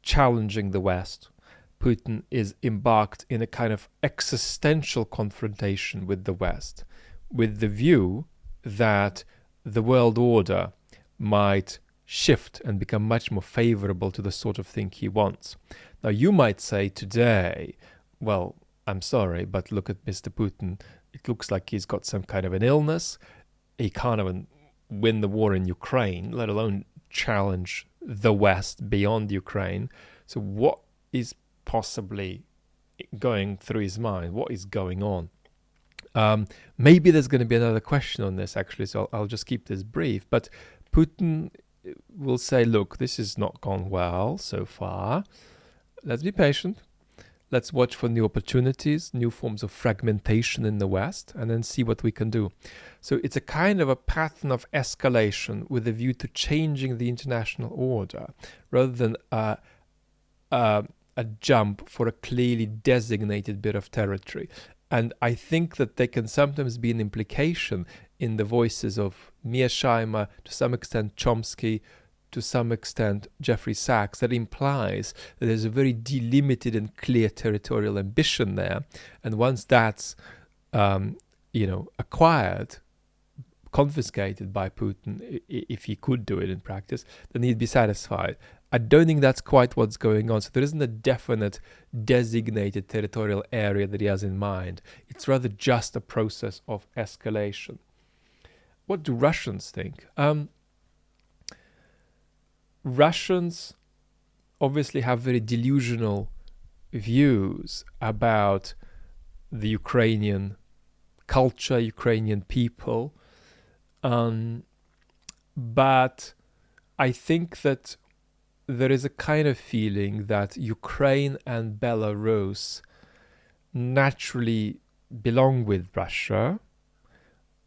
challenging the West. Putin is embarked in a kind of existential confrontation with the West, with the view that the world order might shift and become much more favorable to the sort of thing he wants. Now, you might say today, well, I'm sorry, but look at Mr. Putin. It looks like he's got some kind of an illness. He can't even win the war in Ukraine, let alone challenge the West beyond Ukraine. So what is possibly going through his mind? What is going on? Maybe there's going to be another question on this, actually, so I'll just keep this brief. But Putin will say, look, this has not gone well so far. Let's be patient. Let's watch for new opportunities, new forms of fragmentation in the West, and then see what we can do. So it's a kind of a pattern of escalation with a view to changing the international order, rather than a jump for a clearly designated bit of territory. And I think that there can sometimes be an implication in the voices of Mearsheimer, to some extent Chomsky, to some extent Jeffrey Sachs, that implies that there's a very delimited and clear territorial ambition there. And once that's, acquired, confiscated by Putin, if he could do it in practice, then he'd be satisfied. I don't think that's quite what's going on. So there isn't a definite designated territorial area that he has in mind. It's rather just a process of escalation. What do Russians think? Russians obviously have very delusional views about the Ukrainian culture, Ukrainian people. But I think that there is a kind of feeling that Ukraine and Belarus naturally belong with Russia.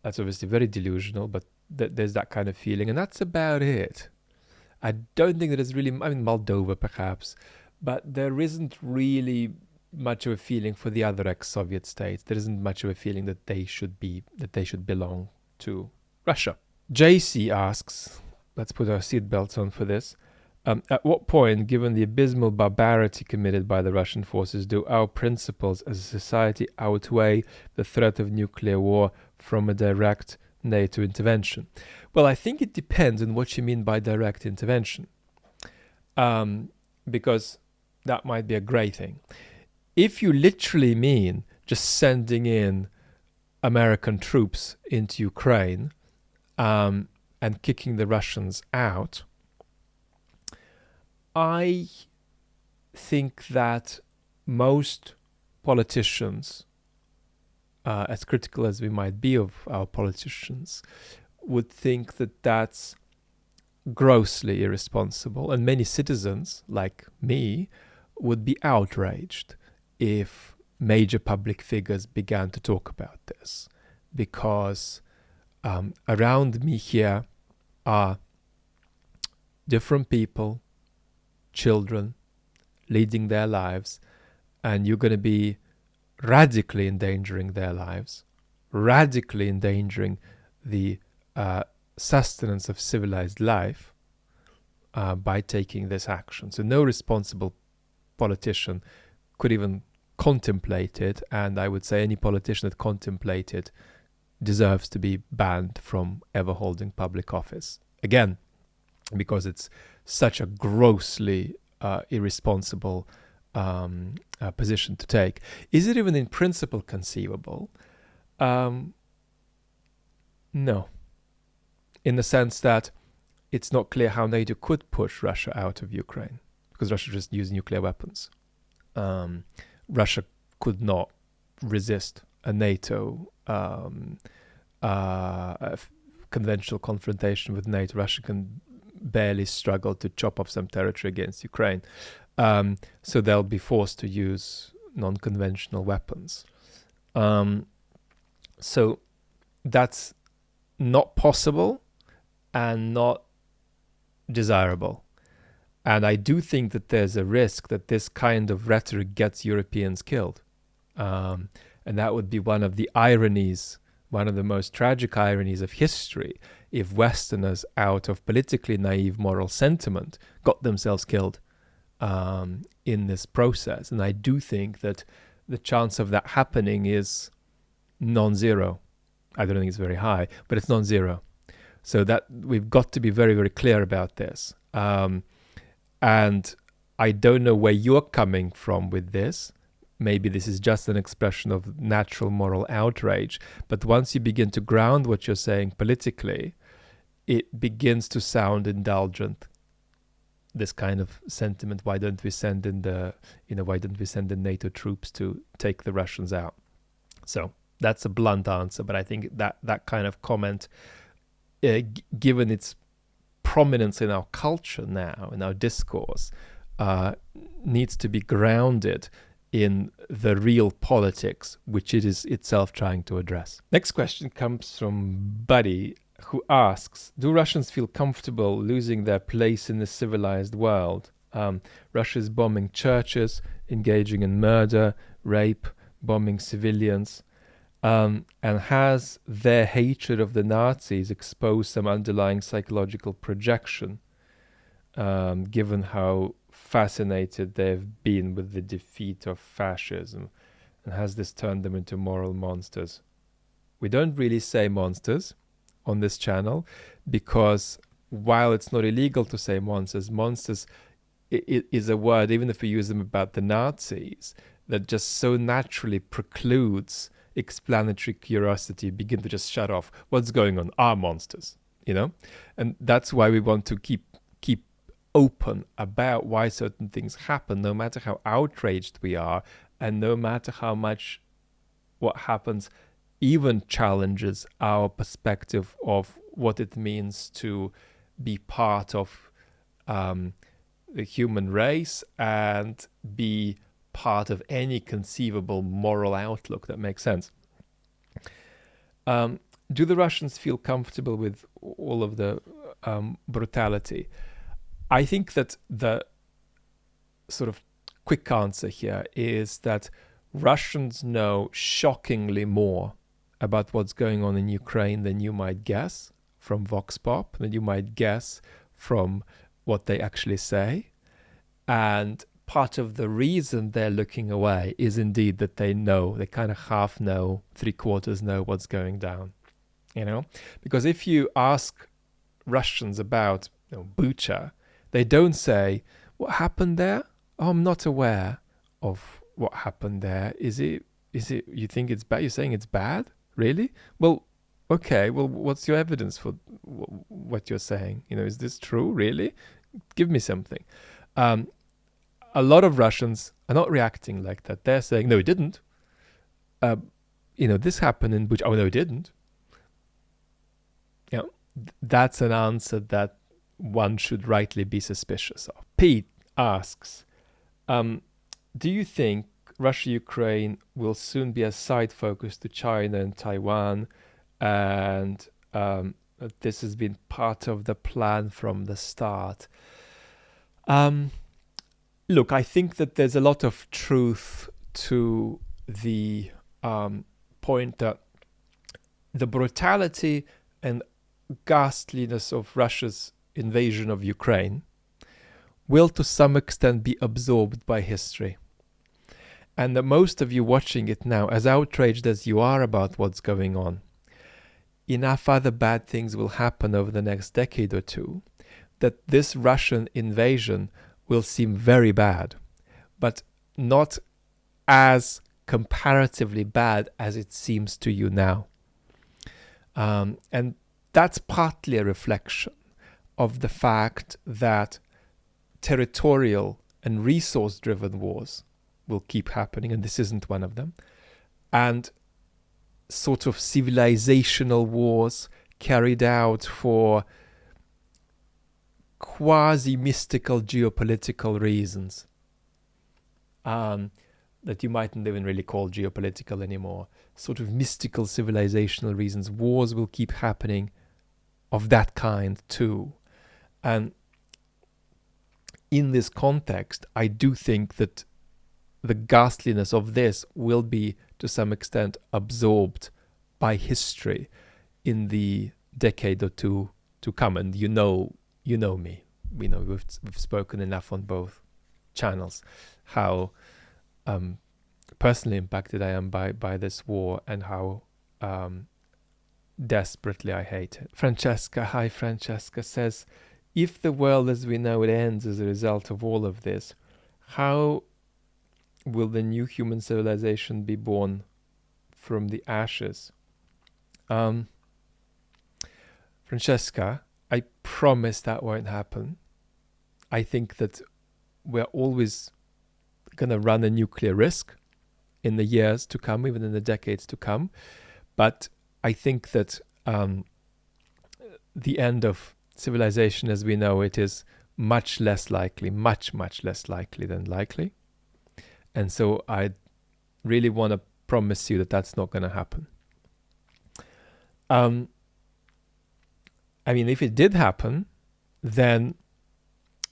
That's obviously very delusional, but that there's that kind of feeling, and that's about it. I don't think that it's really, I mean, Moldova perhaps, but there isn't really much of a feeling for the other ex-Soviet states. There isn't much of a feeling that they should belong to Russia. Jaycee asks, let's put our seatbelts on for this. At what point, given the abysmal barbarity committed by the Russian forces, do our principles as a society outweigh the threat of nuclear war from a direct NATO intervention? Well, I think it depends on what you mean by direct intervention, because that might be a grey thing. If you literally mean just sending in American troops into Ukraine and kicking the Russians out, I think that most politicians, as critical as we might be of our politicians, would think that that's grossly irresponsible. And many citizens, like me, would be outraged if major public figures began to talk about this. Because around me here are different people, children, leading their lives, and you're going to be radically endangering their lives, radically endangering the sustenance of civilized life by taking this action. So no responsible politician could even contemplate it, and I would say any politician that contemplated deserves to be banned from ever holding public office. Again, because it's such a grossly irresponsible position to take. Is it even in principle conceivable? No. In the sense that it's not clear how NATO could push Russia out of Ukraine, because Russia just used nuclear weapons. Russia could not resist a NATO conventional confrontation with NATO. Russia can barely struggle to chop off some territory against Ukraine. So they'll be forced to use non-conventional weapons. So that's not possible and not desirable. And I do think that there's a risk that this kind of rhetoric gets Europeans killed. And that would be one of the ironies, one of the most tragic ironies of history, if Westerners, out of politically naive moral sentiment, got themselves killed in this process. And I do think that the chance of that happening is non-zero. I don't think it's very high, but it's non-zero. So that we've got to be very, very clear about this. And I don't know where you're coming from with this. Maybe this is just an expression of natural moral outrage. But once you begin to ground what you're saying politically, it begins to sound indulgent. This kind of sentiment: why don't we send in NATO troops to take the Russians out? So that's a blunt answer, but I think that kind of comment, given its prominence in our culture now, in our discourse, needs to be grounded in the real politics, which it is itself trying to address. Next question comes from Buddy, who asks, do Russians feel comfortable losing their place in the civilized world? Russia is bombing churches, engaging in murder, rape, bombing civilians, and has their hatred of the Nazis exposed some underlying psychological projection, given how fascinated they've been with the defeat of fascism, and has this turned them into moral monsters? We don't really say monsters on this channel, because while it's not illegal to say monsters is a word, even if we use them about the Nazis, that just so naturally precludes explanatory curiosity, begin to just shut off what's going on, are monsters, and that's why we want to keep open about why certain things happen, no matter how outraged we are, and no matter how much what happens even challenges our perspective of what it means to be part of the human race and be part of any conceivable moral outlook that makes sense. Do the Russians feel comfortable with all of the brutality. I think that the sort of quick answer here is that Russians know shockingly more about what's going on in Ukraine than you might guess from Vox Pop, than you might guess from what they actually say. And part of the reason they're looking away is indeed that they know, they kind of half know, 3/4 know what's going down, Because if you ask Russians about Bucha, they don't say, what happened there? Oh, I'm not aware of what happened there. Is it, you think it's bad? You're saying it's bad? Really? Well, okay. Well, what's your evidence for what you're saying? Is this true? Really? Give me something. A lot of Russians are not reacting like that. They're saying, no, it didn't. This happened in Bucha. Oh, no, it didn't. That's an answer that one should rightly be suspicious of. Pete asks, do you think Russia-Ukraine will soon be a side focus to China and Taiwan, and this has been part of the plan from the start? Look, I think that there's a lot of truth to the point that the brutality and ghastliness of Russia's invasion of Ukraine will to some extent be absorbed by history. And that most of you watching it now, as outraged as you are about what's going on, enough other bad things will happen over the next decade or two that this Russian invasion will seem very bad, but not as comparatively bad as it seems to you now. And that's partly a reflection of the fact that territorial and resource-driven wars will keep happening, and this isn't one of them, and sort of civilizational wars carried out for quasi-mystical geopolitical reasons that you mightn't even really call geopolitical anymore, sort of mystical civilizational reasons. Wars will keep happening of that kind too. And in this context, I do think that the ghastliness of this will be to some extent absorbed by history in the decade or two to come. And you know me. We know we've spoken enough on both channels how personally impacted I am by this war and how desperately I hate it. Franchesca, hi Franchesca, says, if the world as we know it ends as a result of all of this, how will the new human civilization be born from the ashes? Franchesca, I promise that won't happen. I think that we're always going to run a nuclear risk in the years to come, even in the decades to come. But I think that the end of civilization as we know it is much less likely, much less likely than likely. And so I really want to promise you that that's not going to happen. I mean, if it did happen, then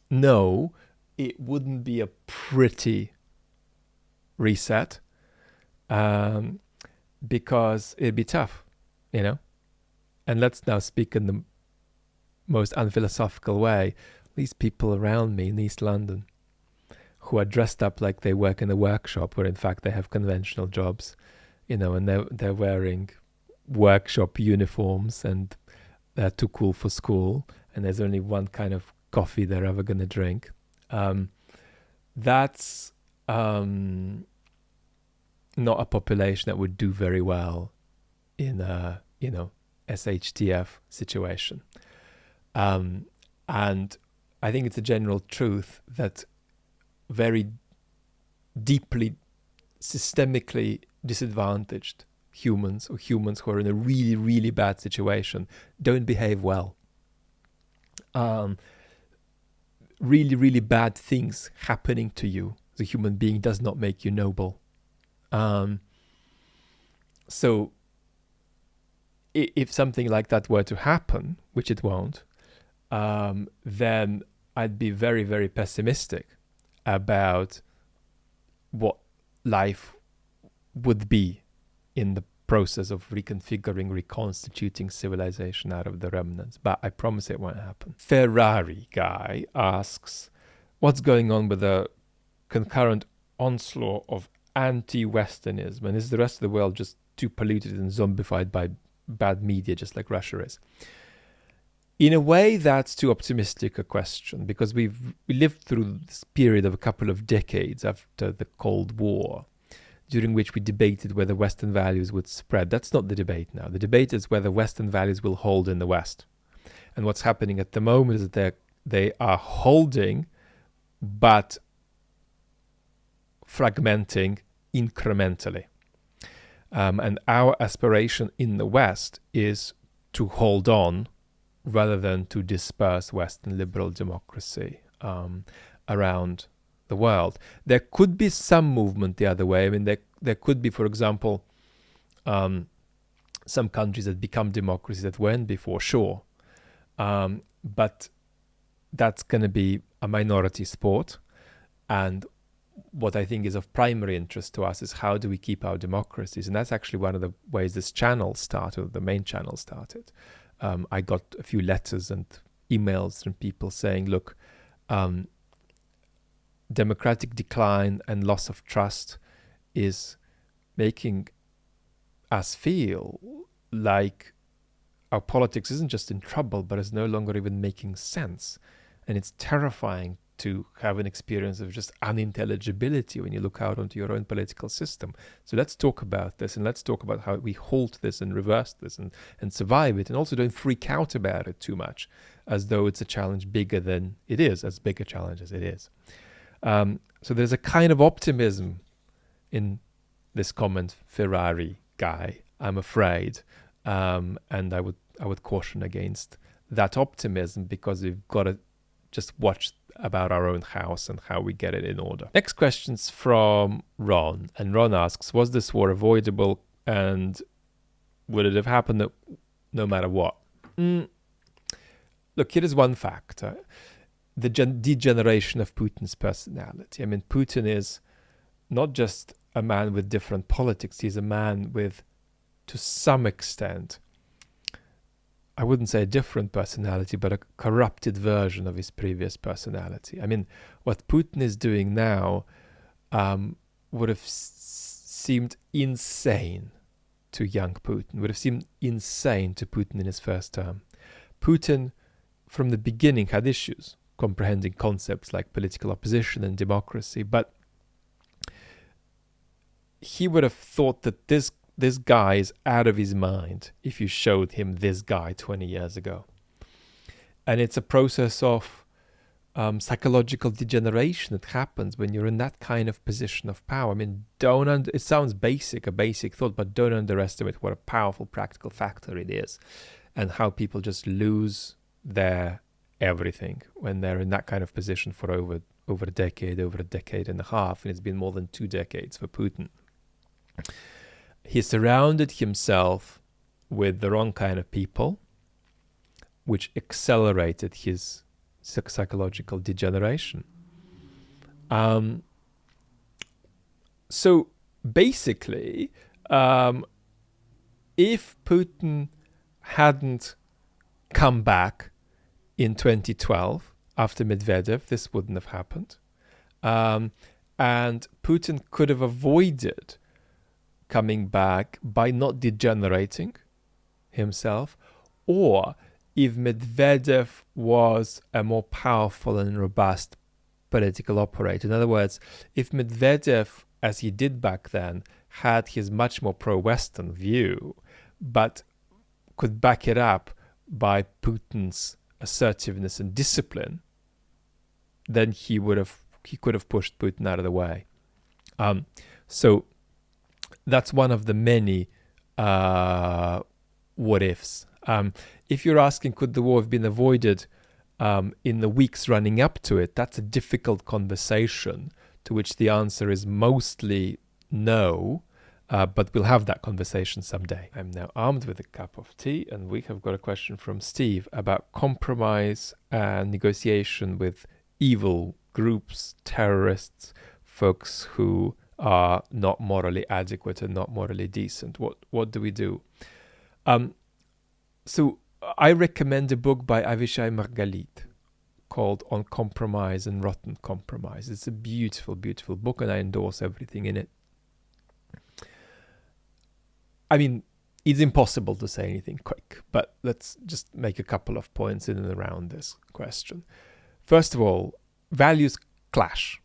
no, it wouldn't be a pretty reset, because it'd be tough, And let's now speak in the most unphilosophical way. These people around me in East London who are dressed up like they work in a workshop, where in fact they have conventional jobs, and they're wearing workshop uniforms and they're too cool for school, and there's only one kind of coffee they're ever going to drink. That's not a population that would do very well in a, SHTF situation. And I think it's a general truth that very deeply, systemically disadvantaged humans, or humans who are in a really, really bad situation, don't behave well. Really, really bad things happening to you as a human being does not make you noble. So if something like that were to happen, which it won't, then I'd be very, very pessimistic about what life would be in the process of reconfiguring, reconstituting civilization out of the remnants. But I promise it won't happen. Ferrari guy asks, what's going on with the concurrent onslaught of anti-Westernism? And is the rest of the world just too polluted and zombified by bad media, just like Russia is? In a way, that's too optimistic a question, because we lived through this period of a couple of decades after the Cold War, during which we debated whether Western values would spread. That's not the debate now. The debate is whether Western values will hold in the West. And what's happening at the moment is that they are holding, but fragmenting incrementally. And our aspiration in the West is to hold on rather than to disperse Western liberal democracy around the world. There could be some movement the other way. I mean, there could be, for example, some countries that become democracies that weren't before, sure. But that's going to be a minority sport. And what I think is of primary interest to us is how do we keep our democracies? And that's actually one of the ways this channel started, the main channel started. I got a few letters and emails from people saying, look, democratic decline and loss of trust is making us feel like our politics isn't just in trouble, but is no longer even making sense. And it's terrifying to have an experience of just unintelligibility when you look out onto your own political system. So let's talk about this, and let's talk about how we halt this and reverse this and survive it, and also don't freak out about it too much, as though it's a challenge bigger than it is, as big a challenge as it is. So there's a kind of optimism in this comment, Ferrari guy, I'm afraid, and I would caution against that optimism, because we've got to just watch about our own house and how we get it in order. Next question's from Ron, and Ron asks, was this war avoidable, and would it have happened no matter what? Look, here is one factor. The degeneration of Putin's personality. I mean, Putin is not just a man with different politics, he's a man with, to some extent, I wouldn't say a different personality, but a corrupted version of his previous personality. I mean, what Putin is doing now would have seemed insane to young Putin, would have seemed insane to Putin in his first term. Putin, from the beginning, had issues comprehending concepts like political opposition and democracy, but he would have thought that this guy is out of his mind if you showed him this guy 20 years ago. And it's a process of psychological degeneration that happens when you're in that kind of position of power. I mean, it sounds basic, a basic thought, but don't underestimate what a powerful practical factor it is, and how people just lose their everything when they're in that kind of position for over a decade and a half, and it's been more than 2 decades for Putin. He surrounded himself with the wrong kind of people, which accelerated his psychological degeneration. So basically, if Putin hadn't come back in 2012 after Medvedev, this wouldn't have happened. And Putin could have avoided coming back by not degenerating himself, or if Medvedev was a more powerful and robust political operator. In other words, if Medvedev, as he did back then, had his much more pro-Western view, but could back it up by Putin's assertiveness and discipline, then he could have pushed Putin out of the way. So that's one of the many what ifs. If you're asking, could the war have been avoided in the weeks running up to it, that's a difficult conversation to which the answer is mostly no. But we'll have that conversation someday. I'm now armed with a cup of tea, and we have got a question from Steve about compromise and negotiation with evil groups, terrorists, folks who are not morally adequate and not morally decent. What do we do? So I recommend a book by Avishai Margalit called On Compromise and Rotten Compromise. It's a beautiful, beautiful book, and I endorse everything in it. I mean, it's impossible to say anything quick, but let's just make a couple of points in and around this question. First of all, values clash.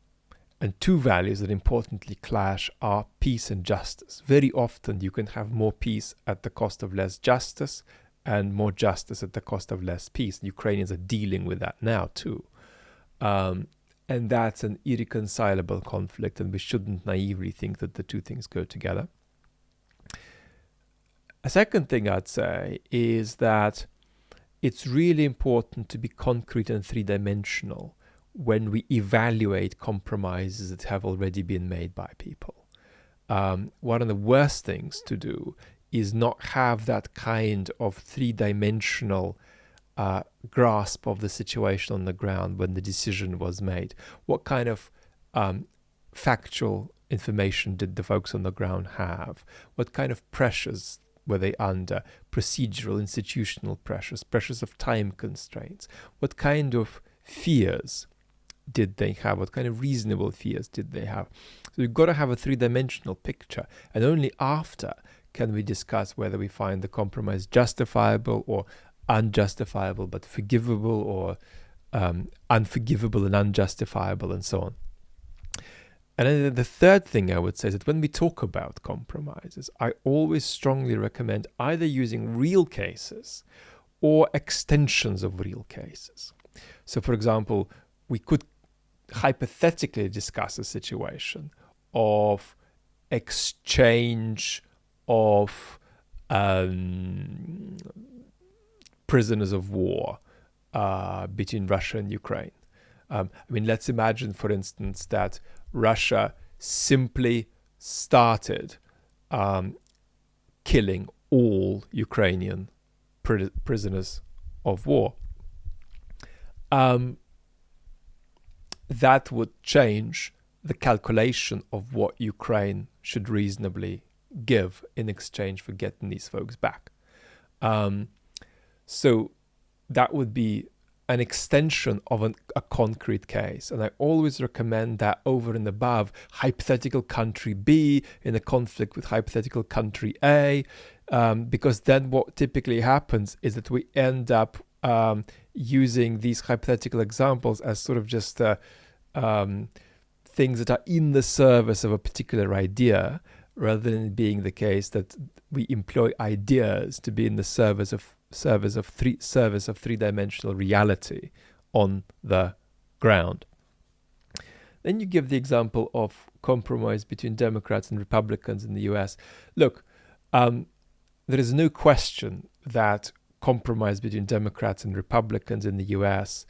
And two values that importantly clash are peace and justice. Very often you can have more peace at the cost of less justice and more justice at the cost of less peace. And Ukrainians are dealing with that now too. And that's an irreconcilable conflict, and we shouldn't naively think that the two things go together. A second thing I'd say is that it's really important to be concrete and three-dimensional when we evaluate compromises that have already been made by people. One of the worst things to do is not have that kind of three-dimensional grasp of the situation on the ground when the decision was made. What kind of factual information did the folks on the ground have? What kind of pressures were they under? Procedural, institutional pressures, pressures of time constraints. What kind of fears did they have? What kind of reasonable fears did they have? So we've got to have a three-dimensional picture, and only after can we discuss whether we find the compromise justifiable or unjustifiable, but forgivable or unforgivable and unjustifiable, and so on. And then the third thing I would say is that when we talk about compromises, I always strongly recommend either using real cases or extensions of real cases. So, for example, we could hypothetically discuss a situation of exchange of prisoners of war between Russia and Ukraine. I mean, let's imagine, for instance, that Russia simply started killing all Ukrainian prisoners of war. That would change the calculation of what Ukraine should reasonably give in exchange for getting these folks back. So that would be an extension of a concrete case. And I always recommend that over and above hypothetical country B in a conflict with hypothetical country A, because then what typically happens is that we end up using these hypothetical examples as sort of just things that are in the service of a particular idea, rather than it being the case that we employ ideas to be in the service of three-dimensional reality on the ground. Then you give the example of compromise between Democrats and Republicans in the US. Look, there is no question that compromise between Democrats and Republicans in the US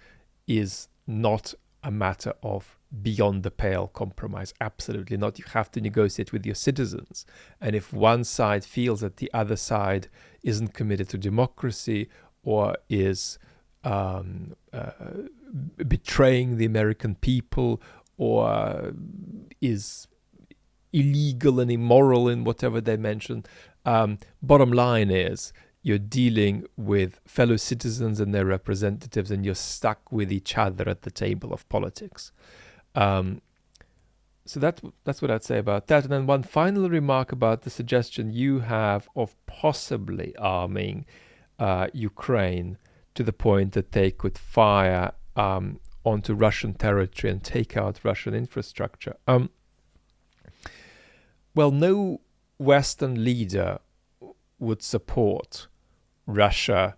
is not a matter of beyond the pale compromise. Absolutely not. You have to negotiate with your citizens. And if one side feels that the other side isn't committed to democracy or is betraying the American people or is illegal and immoral in whatever dimension, bottom line is you're dealing with fellow citizens and their representatives, and you're stuck with each other at the table of politics. So that's what I'd say about that. And then one final remark about the suggestion you have of possibly arming Ukraine to the point that they could fire onto Russian territory and take out Russian infrastructure. Well, no Western leader would support Russia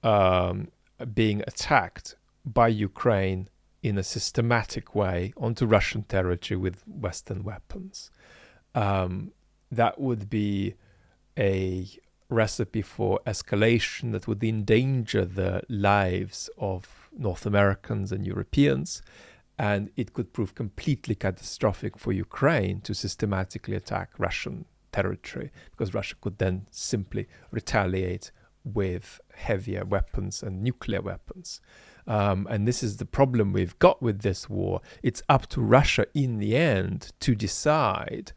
being attacked by Ukraine in a systematic way onto Russian territory with Western weapons. That would be a recipe for escalation that would endanger the lives of North Americans and Europeans, and it could prove completely catastrophic for Ukraine to systematically attack Russian territory, because Russia could then simply retaliate with heavier weapons and nuclear weapons. And this is the problem we've got with this war. It's up to Russia in the end to decide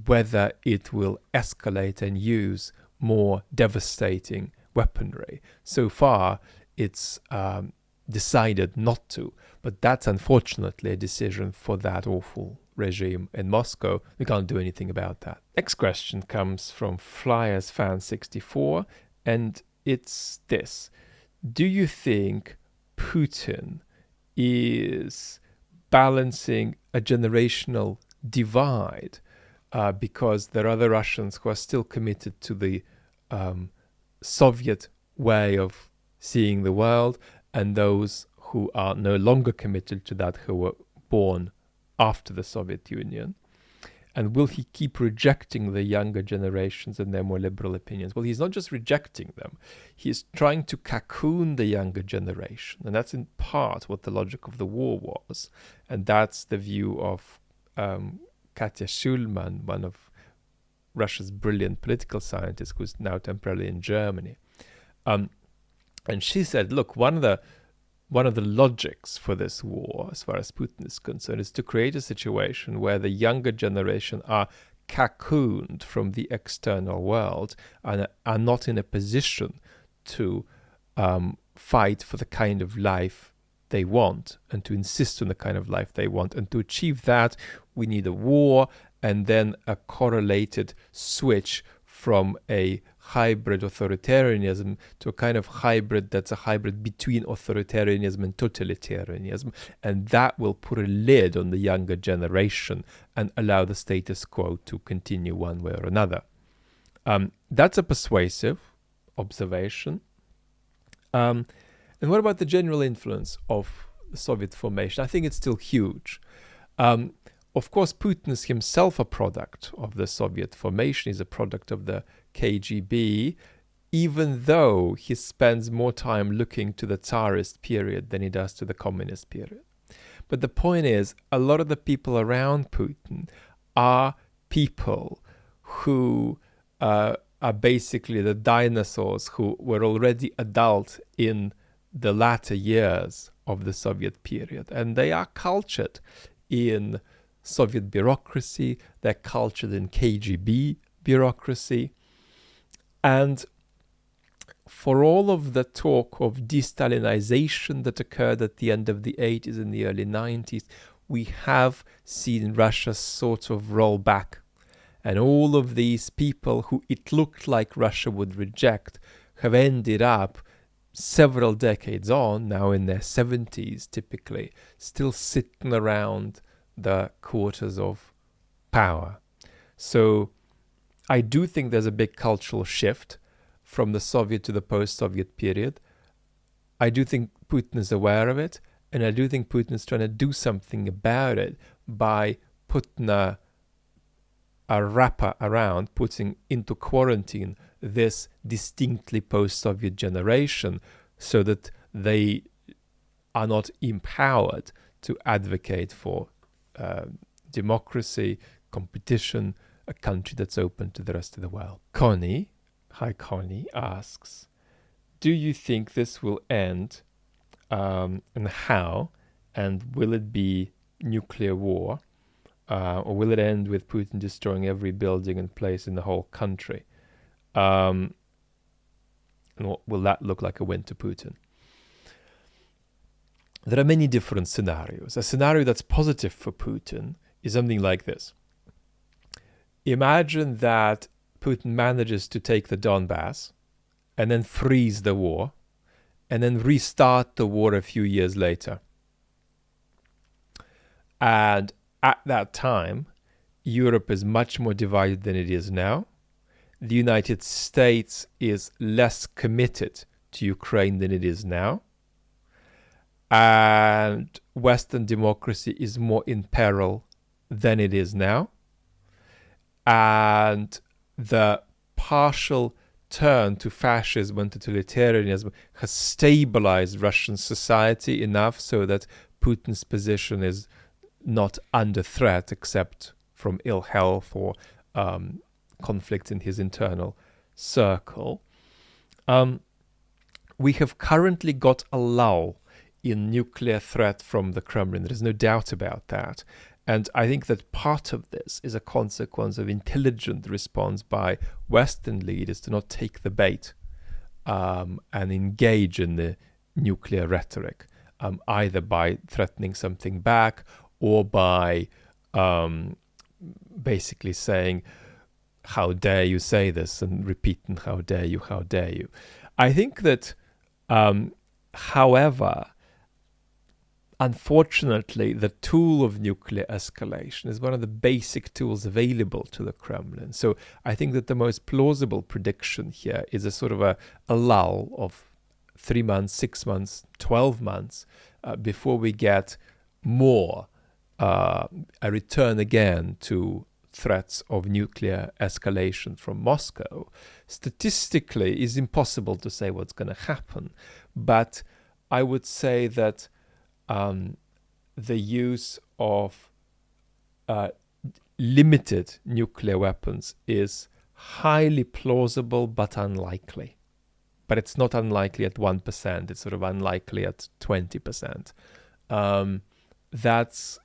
whether it will escalate and use more devastating weaponry. So far, it's decided not to, but that's unfortunately a decision for that awful regime in Moscow. We can't do anything about that. Next question comes from Flyers Fan 64, and it's this: do you think Putin is balancing a generational divide because there are other Russians who are still committed to the Soviet way of seeing the world, and those who are no longer committed to that, who were born after the Soviet Union? And will he keep rejecting the younger generations and their more liberal opinions? Well, he's not just rejecting them. He's trying to cocoon the younger generation. And that's in part what the logic of the war was. And that's the view of Katja Schulman, one of Russia's brilliant political scientists, who's now temporarily in Germany. And she said, look, one of the logics for this war, as far as Putin is concerned, is to create a situation where the younger generation are cocooned from the external world and are not in a position to fight for the kind of life they want and to insist on the kind of life they want. And to achieve that, we need a war and then a correlated switch from a hybrid authoritarianism to a kind of hybrid that's a hybrid between authoritarianism and totalitarianism. And that will put a lid on the younger generation and allow the status quo to continue one way or another. That's a persuasive observation. And what about the general influence of the Soviet formation? I think it's still huge. Of course, Putin is himself a product of the Soviet formation. He's a product of the KGB, even though he spends more time looking to the Tsarist period than he does to the communist period. But the point is, a lot of the people around Putin are people who are basically the dinosaurs who were already adult in the latter years of the Soviet period. And they are cultured in Soviet bureaucracy, they're cultured in KGB bureaucracy. And for all of the talk of de-Stalinization that occurred at the end of the 80s and the early 90s, we have seen Russia sort of roll back. And all of these people who it looked like Russia would reject have ended up several decades on, now in their 70s typically, still sitting around the quarters of power. So I do think there's a big cultural shift from the Soviet to the post-Soviet period. I do think Putin is aware of it, and I do think Putin is trying to do something about it by putting a wrapper around, putting into quarantine this distinctly post-Soviet generation so that they are not empowered to advocate for democracy, competition, a country that's open to the rest of the world. Connie, hi Connie, asks, do you think this will end and how? And will it be nuclear war? Or will it end with Putin destroying every building and place in the whole country? And will that look like a win to Putin? There are many different scenarios. A scenario that's positive for Putin is something like this. Imagine that Putin manages to take the Donbass and then freeze the war and then restart the war a few years later. And at that time, Europe is much more divided than it is now. The United States is less committed to Ukraine than it is now. And Western democracy is more in peril than it is now. And the partial turn to fascism and totalitarianism has stabilized Russian society enough so that Putin's position is not under threat except from ill health or conflict in his internal circle. We have currently got a lull in nuclear threat from the Kremlin. There is no doubt about that. And I think that part of this is a consequence of intelligent response by Western leaders to not take the bait and engage in the nuclear rhetoric, either by threatening something back or by basically saying, how dare you say this, and repeating, how dare you, how dare you. I think that, however, unfortunately, the tool of nuclear escalation is one of the basic tools available to the Kremlin. So I think that the most plausible prediction here is a sort of a lull of 3 months, 6 months, 12 months before we get more a return again to threats of nuclear escalation from Moscow. Statistically, it's impossible to say what's going to happen, but I would say that the use of limited nuclear weapons is highly plausible but unlikely. But it's not unlikely at 1%, it's sort of unlikely at 20%. That's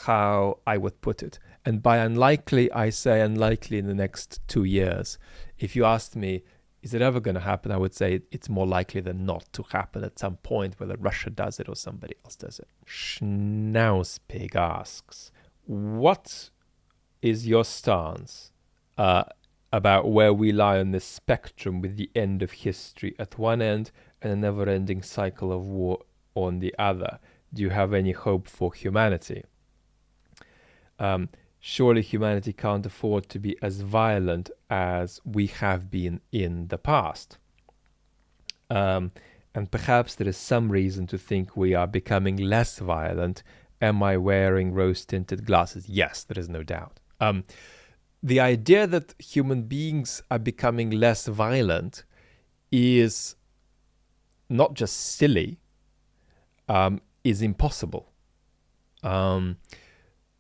how I would put it. And by unlikely, I say unlikely in the next 2 years. If you asked me, is it ever going to happen? I would say it's more likely than not to happen at some point, whether Russia does it or somebody else does it. Schnauspig asks, what is your stance about where we lie on the spectrum with the end of history at one end and a never-ending cycle of war on the other? Do you have any hope for humanity? Surely humanity can't afford to be as violent as we have been in the past. And perhaps there is some reason to think we are becoming less violent. Am I wearing rose-tinted glasses? Yes, there is no doubt. The idea that human beings are becoming less violent is not just silly, is impossible.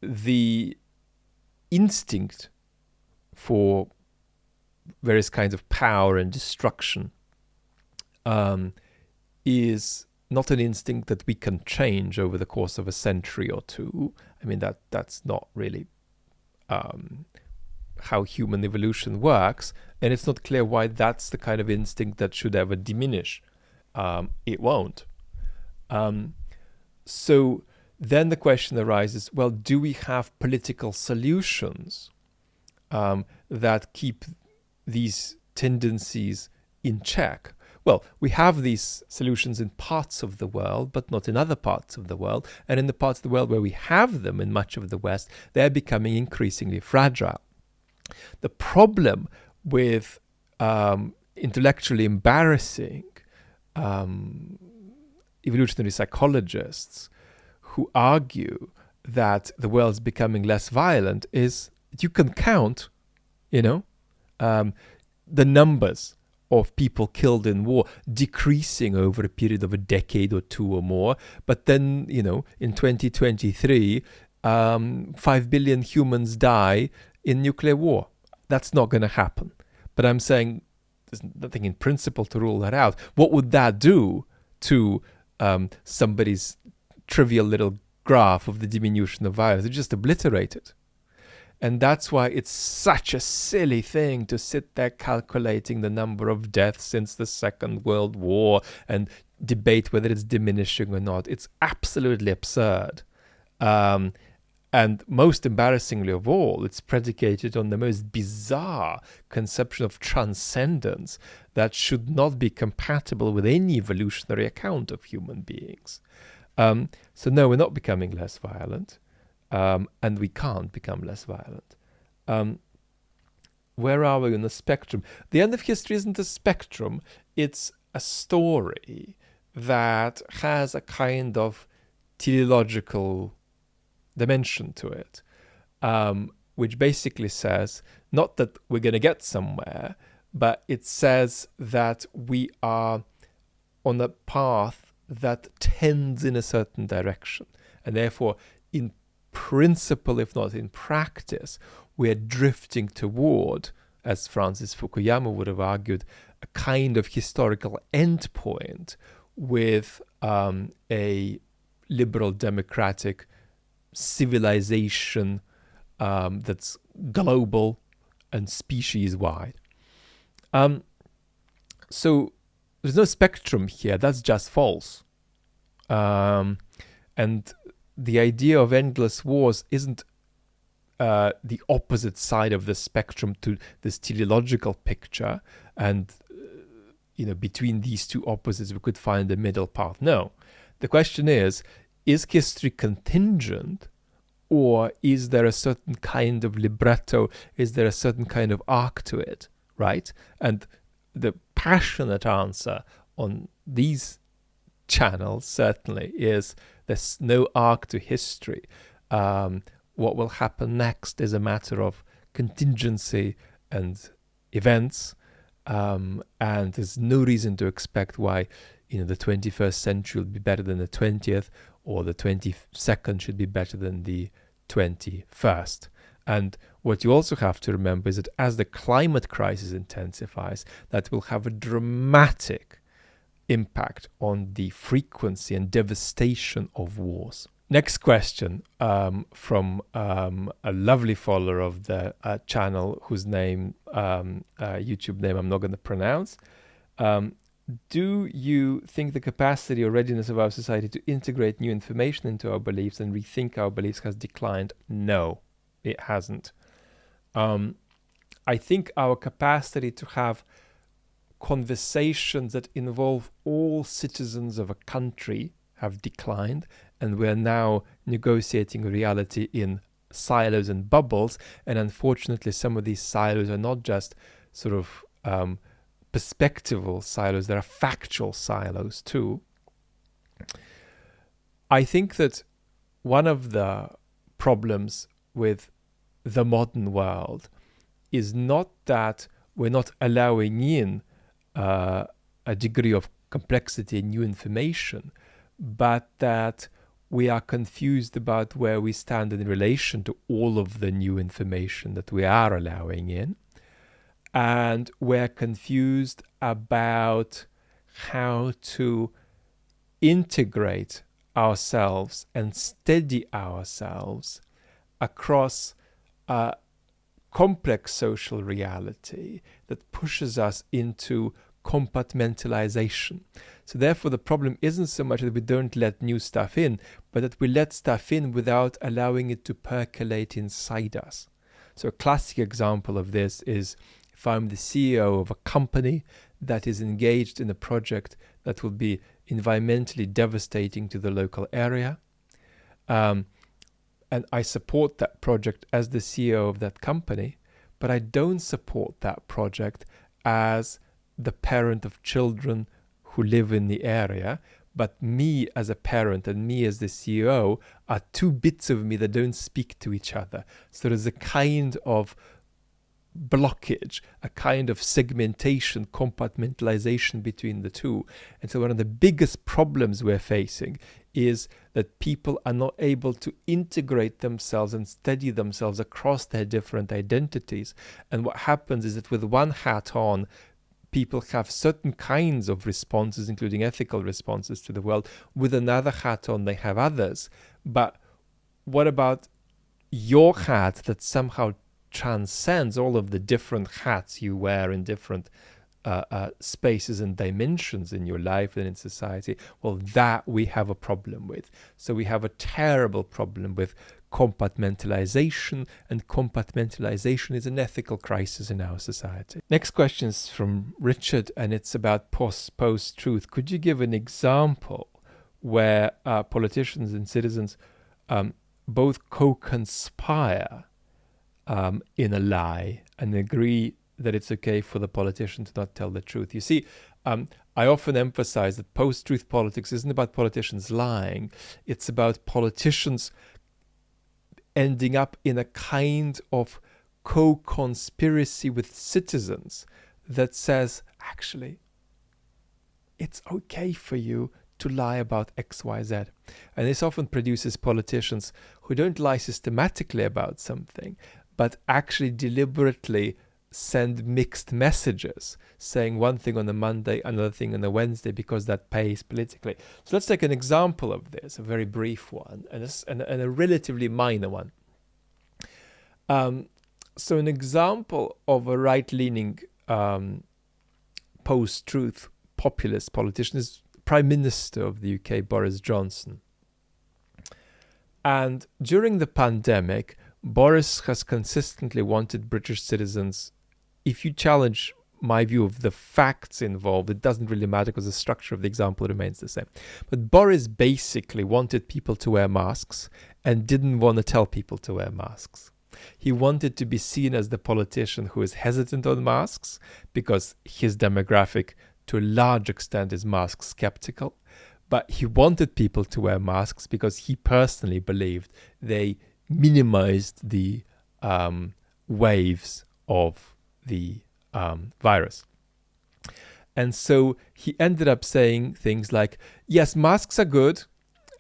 The instinct for various kinds of power and destruction is not an instinct that we can change over the course of a century or two. I mean, that's not really how human evolution works, and it's not clear why that's the kind of instinct that should ever diminish. It won't. So then the question arises, well, do we have political solutions that keep these tendencies in check? Well, we have these solutions in parts of the world, but not in other parts of the world. And in the parts of the world where we have them, in much of the West, they're becoming increasingly fragile. The problem with intellectually embarrassing evolutionary psychologists who argue that the world's becoming less violent is you can count, the numbers of people killed in war decreasing over a period of a decade or two or more. But then, in 2023, 5 billion humans die in nuclear war. That's not going to happen. But I'm saying there's nothing in principle to rule that out. What would that do to somebody's trivial little graph of the diminution of violence? It just obliterate it. And that's why it's such a silly thing to sit there calculating the number of deaths since the Second World War and debate whether it's diminishing or not. It's absolutely absurd. And most embarrassingly of all, it's predicated on the most bizarre conception of transcendence that should not be compatible with any evolutionary account of human beings. So no, we're not becoming less violent, and we can't become less violent. Where are we on the spectrum? The end of history isn't a spectrum. It's a story that has a kind of teleological dimension to it, which basically says not that we're going to get somewhere, but it says that we are on a path that tends in a certain direction, and therefore in principle, if not in practice, we're drifting toward as Francis Fukuyama would have argued, a kind of historical endpoint with a liberal democratic civilization that's global and species-wide. So there's no spectrum here. That's just false. And the idea of endless wars isn't the opposite side of the spectrum to this teleological picture, and between these two opposites we could find the middle path. No, the question is history contingent, or is there a certain kind of libretto? Is there a certain kind of arc to it, right? And the passionate answer on these channels certainly is there's no arc to history. What will happen next is a matter of contingency and events, and there's no reason to expect why the 21st century will be better than the 20th, or the 22nd should be better than the 21st. And what you also have to remember is that as the climate crisis intensifies, that will have a dramatic impact on the frequency and devastation of wars. Next question from a lovely follower of the channel, whose name, YouTube name I'm not going to pronounce. Do you think the capacity or readiness of our society to integrate new information into our beliefs and rethink our beliefs has declined? No, it hasn't. I think our capacity to have conversations that involve all citizens of a country have declined, and we're now negotiating reality in silos and bubbles. And unfortunately, some of these silos are not just sort of perspectival silos, there are factual silos too. I think that one of the problems with the modern world is not that we're not allowing in a degree of complexity and new information, but that we are confused about where we stand in relation to all of the new information that we are allowing in. And we're confused about how to integrate ourselves and steady ourselves across a complex social reality that pushes us into compartmentalization. So therefore, the problem isn't so much that we don't let new stuff in, but that we let stuff in without allowing it to percolate inside us. So a classic example of this is if I'm the CEO of a company that is engaged in a project that will be environmentally devastating to the local area, and I support that project as the CEO of that company, but I don't support that project as the parent of children who live in the area, but me as a parent and me as the CEO are two bits of me that don't speak to each other. So there's a kind of blockage, a kind of segmentation, compartmentalization between the two. And so one of the biggest problems we're facing is that people are not able to integrate themselves and steady themselves across their different identities. And what happens is that with one hat on, people have certain kinds of responses, including ethical responses to the world. With another hat on, they have others. But what about your hat that somehow transcends all of the different hats you wear in different spaces and dimensions in your life and in society? Well, that we have a problem with. So we have a terrible problem with compartmentalization, and compartmentalization is an ethical crisis in our society. Next question is from Richard, and it's about post-truth. Could you give an example where politicians and citizens both co-conspire in a lie and agree that it's okay for the politician to not tell the truth? You see, I often emphasize that post-truth politics isn't about politicians lying. It's about politicians ending up in a kind of co-conspiracy with citizens that says, actually, it's okay for you to lie about X, Y, Z. And this often produces politicians who don't lie systematically about something, but actually deliberately send mixed messages, saying one thing on a Monday, another thing on a Wednesday, because that pays politically. So let's take an example of this, a very brief one, and a relatively minor one. So an example of a right-leaning post-truth populist politician is Prime Minister of the UK, Boris Johnson. And during the pandemic, Boris has consistently wanted British citizens, if you challenge my view of the facts involved, it doesn't really matter because the structure of the example remains the same. But Boris basically wanted people to wear masks and didn't want to tell people to wear masks. He wanted to be seen as the politician who is hesitant on masks because his demographic, to a large extent, is mask skeptical. But he wanted people to wear masks because he personally believed they minimized the waves of the virus. And so he ended up saying things like, yes, masks are good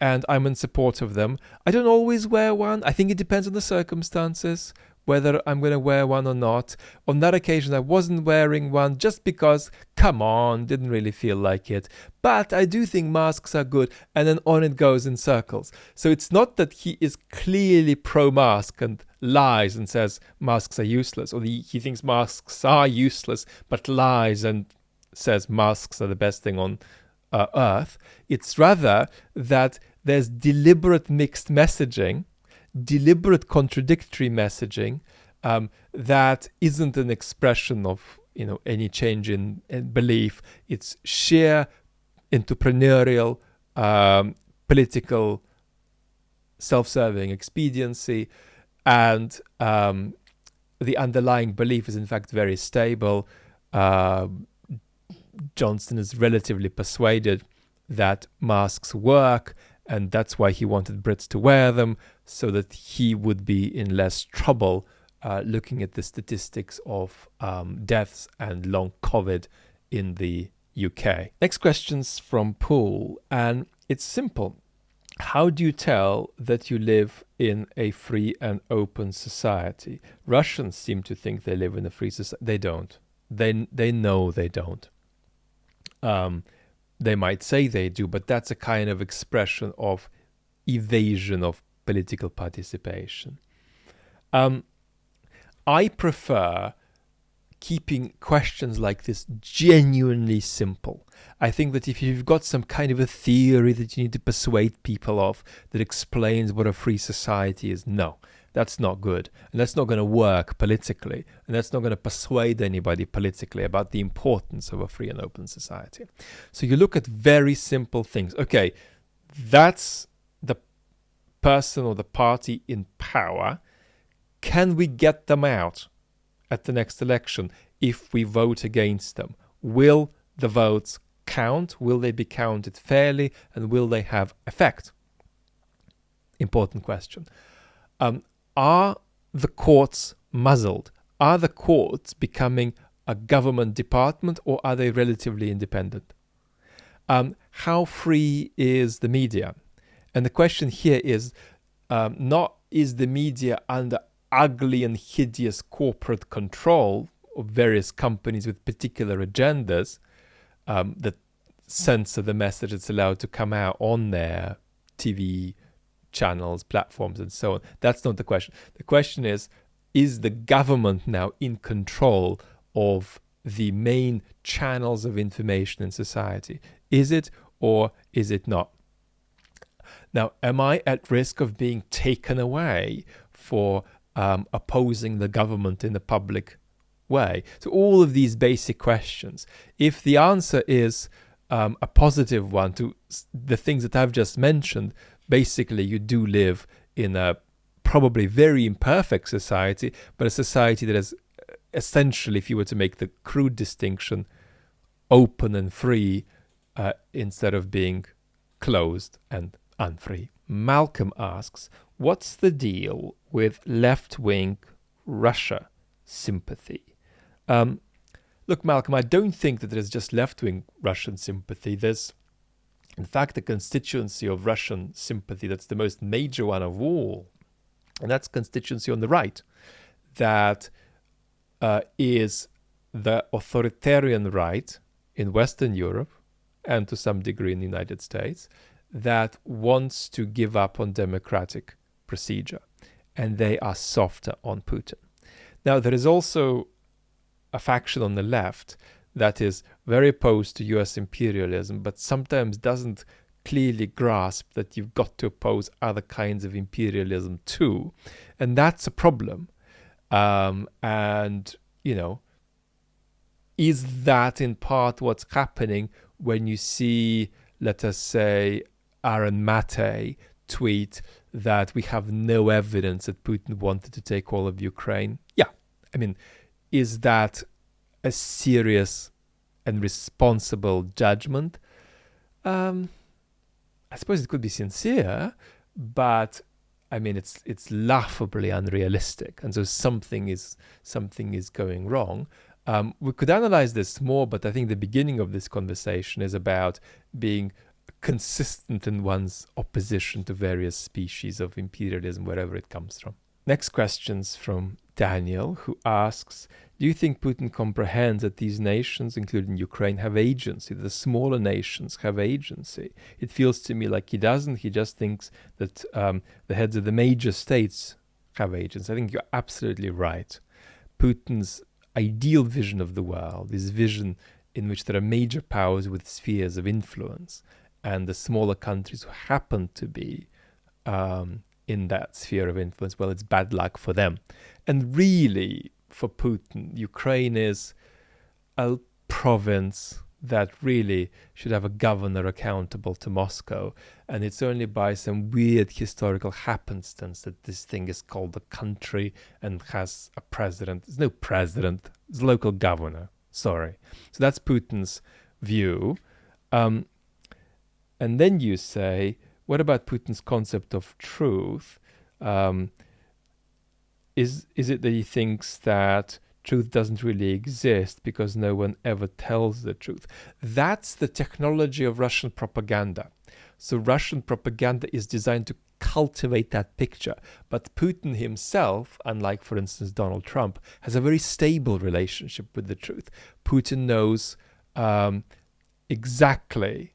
and I'm in support of them. I don't always wear one. I think it depends on the circumstances, whether I'm going to wear one or not. On that occasion, I wasn't wearing one just because, come on, didn't really feel like it. But I do think masks are good. And then on it goes in circles. So it's not that he is clearly pro-mask and lies and says masks are useless, or he thinks masks are useless, but lies and says masks are the best thing on earth. It's rather that there's deliberate mixed messaging, deliberate contradictory messaging that isn't an expression of any change in belief. It's sheer entrepreneurial, political, self-serving expediency, and the underlying belief is in fact very stable. Johnson is relatively persuaded that masks work, and that's why he wanted Brits to wear them, so that he would be in less trouble looking at the statistics of deaths and long COVID in the UK. Next question's from Paul, and it's simple. How do you tell that you live in a free and open society? Russians seem to think they live in a free society. They don't. They know they don't. They might say they do, but that's a kind of expression of evasion of political participation. I prefer keeping questions like this genuinely simple. I think that if you've got some kind of a theory that you need to persuade people of that explains what a free society is, no, that's not good. And that's not going to work politically. And that's not going to persuade anybody politically about the importance of a free and open society. So you look at very simple things. Okay, that's the person or the party in power. Can we get them out at the next election if we vote against them? Will the votes count? Will they be counted fairly? And will they have effect? Important question. Are the courts muzzled? Are the courts becoming a government department, or are they relatively independent? How free is the media? And the question here is not is the media under ugly and hideous corporate control of various companies with particular agendas that censor the message that's allowed to come out on their TV channels, platforms, and so on. That's not the question. The question is the government now in control of the main channels of information in society? Is it, or is it not? Now, am I at risk of being taken away for opposing the government in a public way? So all of these basic questions, if the answer is a positive one to the things that I've just mentioned, basically you do live in a probably very imperfect society, but a society that is essentially, if you were to make the crude distinction, open and free instead of being closed and unfree. Malcolm asks, what's the deal with left-wing Russia sympathy? Look, Malcolm, I don't think that there's just left-wing Russian sympathy. There's, in fact, a constituency of Russian sympathy that's the most major one of all, and that's constituency on the right, that is the authoritarian right in Western Europe and to some degree in the United States that wants to give up on democratic procedure, and they are softer on Putin. Now, there is also a faction on the left that is very opposed to US imperialism, but sometimes doesn't clearly grasp that you've got to oppose other kinds of imperialism too. And that's a problem. And, you know, is that in part what's happening when you see, let us say, Aaron Mate tweet that we have no evidence that Putin wanted to take all of Ukraine? Yeah. I mean, is that a serious and responsible judgment? I suppose it could be sincere, but I mean, it's laughably unrealistic, and so something is going wrong. We could analyze this more, but I think the beginning of this conversation is about being consistent in one's opposition to various species of imperialism, wherever it comes from. Next question's from Daniel, who asks, do you think Putin comprehends that these nations, including Ukraine, have agency? The smaller nations have agency. It feels to me like he doesn't. He just thinks that the heads of the major states have agency. I think you're absolutely right. Putin's ideal vision of the world is vision in which there are major powers with spheres of influence, and the smaller countries who happen to be in that sphere of influence, well, it's bad luck for them. And really, for Putin, Ukraine is a province that really should have a governor accountable to Moscow. And it's only by some weird historical happenstance that this thing is called a country and has a president. There's no president, it's a local governor. Sorry. So that's Putin's view. And then you say, what about Putin's concept of truth? Is it that he thinks that truth doesn't really exist because no one ever tells the truth? That's the technology of Russian propaganda. So Russian propaganda is designed to cultivate that picture. But Putin himself, unlike, for instance, Donald Trump, has a very stable relationship with the truth. Putin knows exactly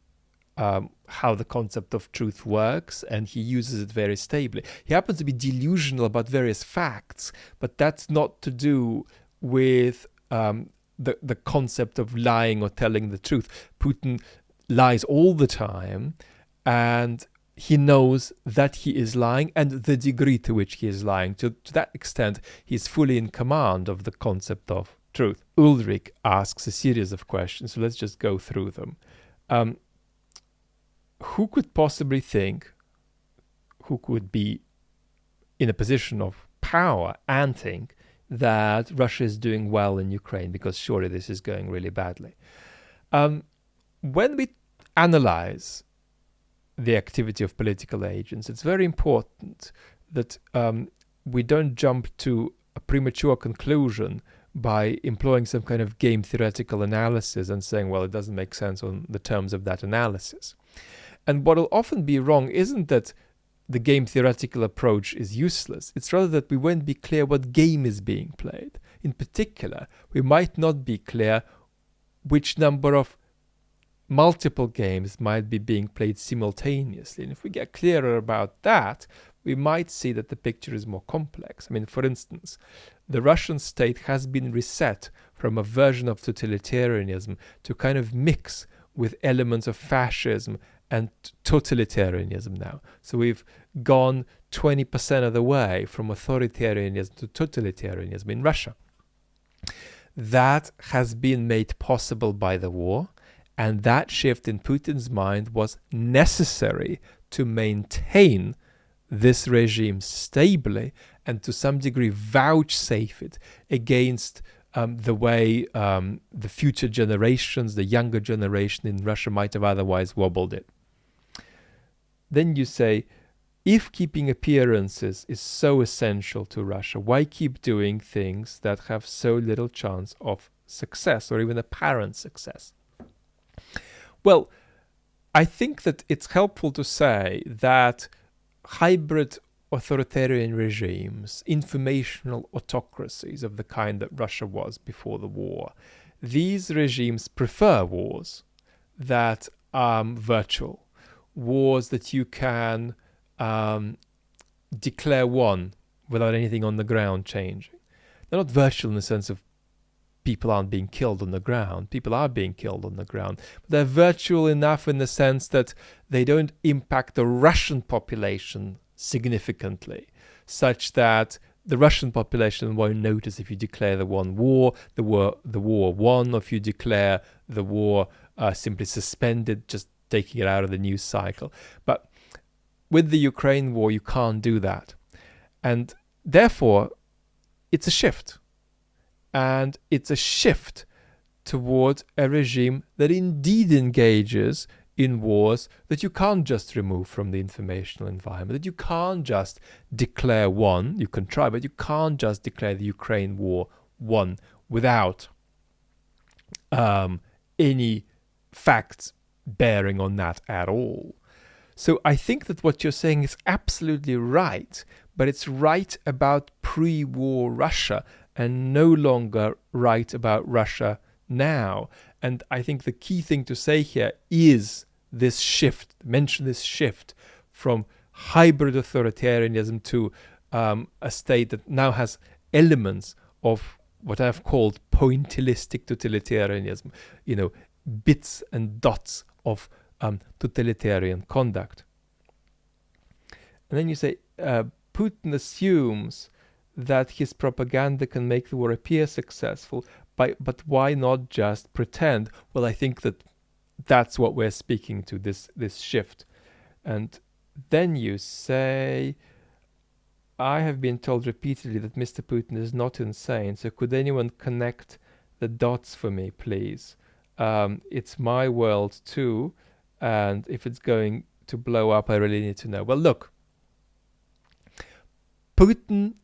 how the concept of truth works, and he uses it very stably. He happens to be delusional about various facts, but that's not to do with the concept of lying or telling the truth. Putin lies all the time, and he knows that he is lying and the degree to which he is lying. To that extent, he's fully in command of the concept of truth. Ulrik asks a series of questions, so let's just go through them. Who could possibly think, who could be in a position of power and think that Russia is doing well in Ukraine, because surely this is going really badly? When we analyze the activity of political agents, it's very important that we don't jump to a premature conclusion by employing some kind of game theoretical analysis and saying, well, it doesn't make sense on the terms of that analysis. And what will often be wrong isn't that the game theoretical approach is useless. It's rather that we won't be clear what game is being played. In particular, we might not be clear which number of multiple games might be being played simultaneously. And if we get clearer about that, we might see that the picture is more complex. I mean, for instance, the Russian state has been reset from a version of totalitarianism to kind of mix with elements of fascism and totalitarianism now. So we've gone 20% of the way from authoritarianism to totalitarianism in Russia. That has been made possible by the war, and that shift in Putin's mind was necessary to maintain this regime stably and to some degree vouchsafe it against the way the future generations, the younger generation in Russia might have otherwise wobbled it. Then you say, if keeping appearances is so essential to Russia, why keep doing things that have so little chance of success or even apparent success? Well, I think that it's helpful to say that hybrid authoritarian regimes, informational autocracies of the kind that Russia was before the war, these regimes prefer wars that are virtual, wars that you can declare won without anything on the ground changing. They're not virtual in the sense of people aren't being killed on the ground. People are being killed on the ground. But they're virtual enough in the sense that they don't impact the Russian population significantly, such that the Russian population won't notice if you declare the war won, or if you declare the war simply suspended, just taking it out of the news cycle. But with the Ukraine war, you can't do that. And therefore, it's a shift. And it's a shift towards a regime that indeed engages in wars that you can't just remove from the informational environment, that you can't just declare won. You can try, but you can't just declare the Ukraine war won without any facts bearing on that at all. So I think that what you're saying is absolutely right, but it's right about pre-war Russia and no longer right about Russia now. And I think the key thing to say here is this shift, mention this shift from hybrid authoritarianism to a state that now has elements of what I've called pointillistic totalitarianism, bits and dots of totalitarian conduct. And then you say, Putin assumes that his propaganda can make the war appear successful, but why not just pretend? Well, I think that's what we're speaking to, this shift. And then you say, I have been told repeatedly that Mr. Putin is not insane, so could anyone connect the dots for me, please? It's my world too, and if it's going to blow up, I really need to know. Well, look, Putin,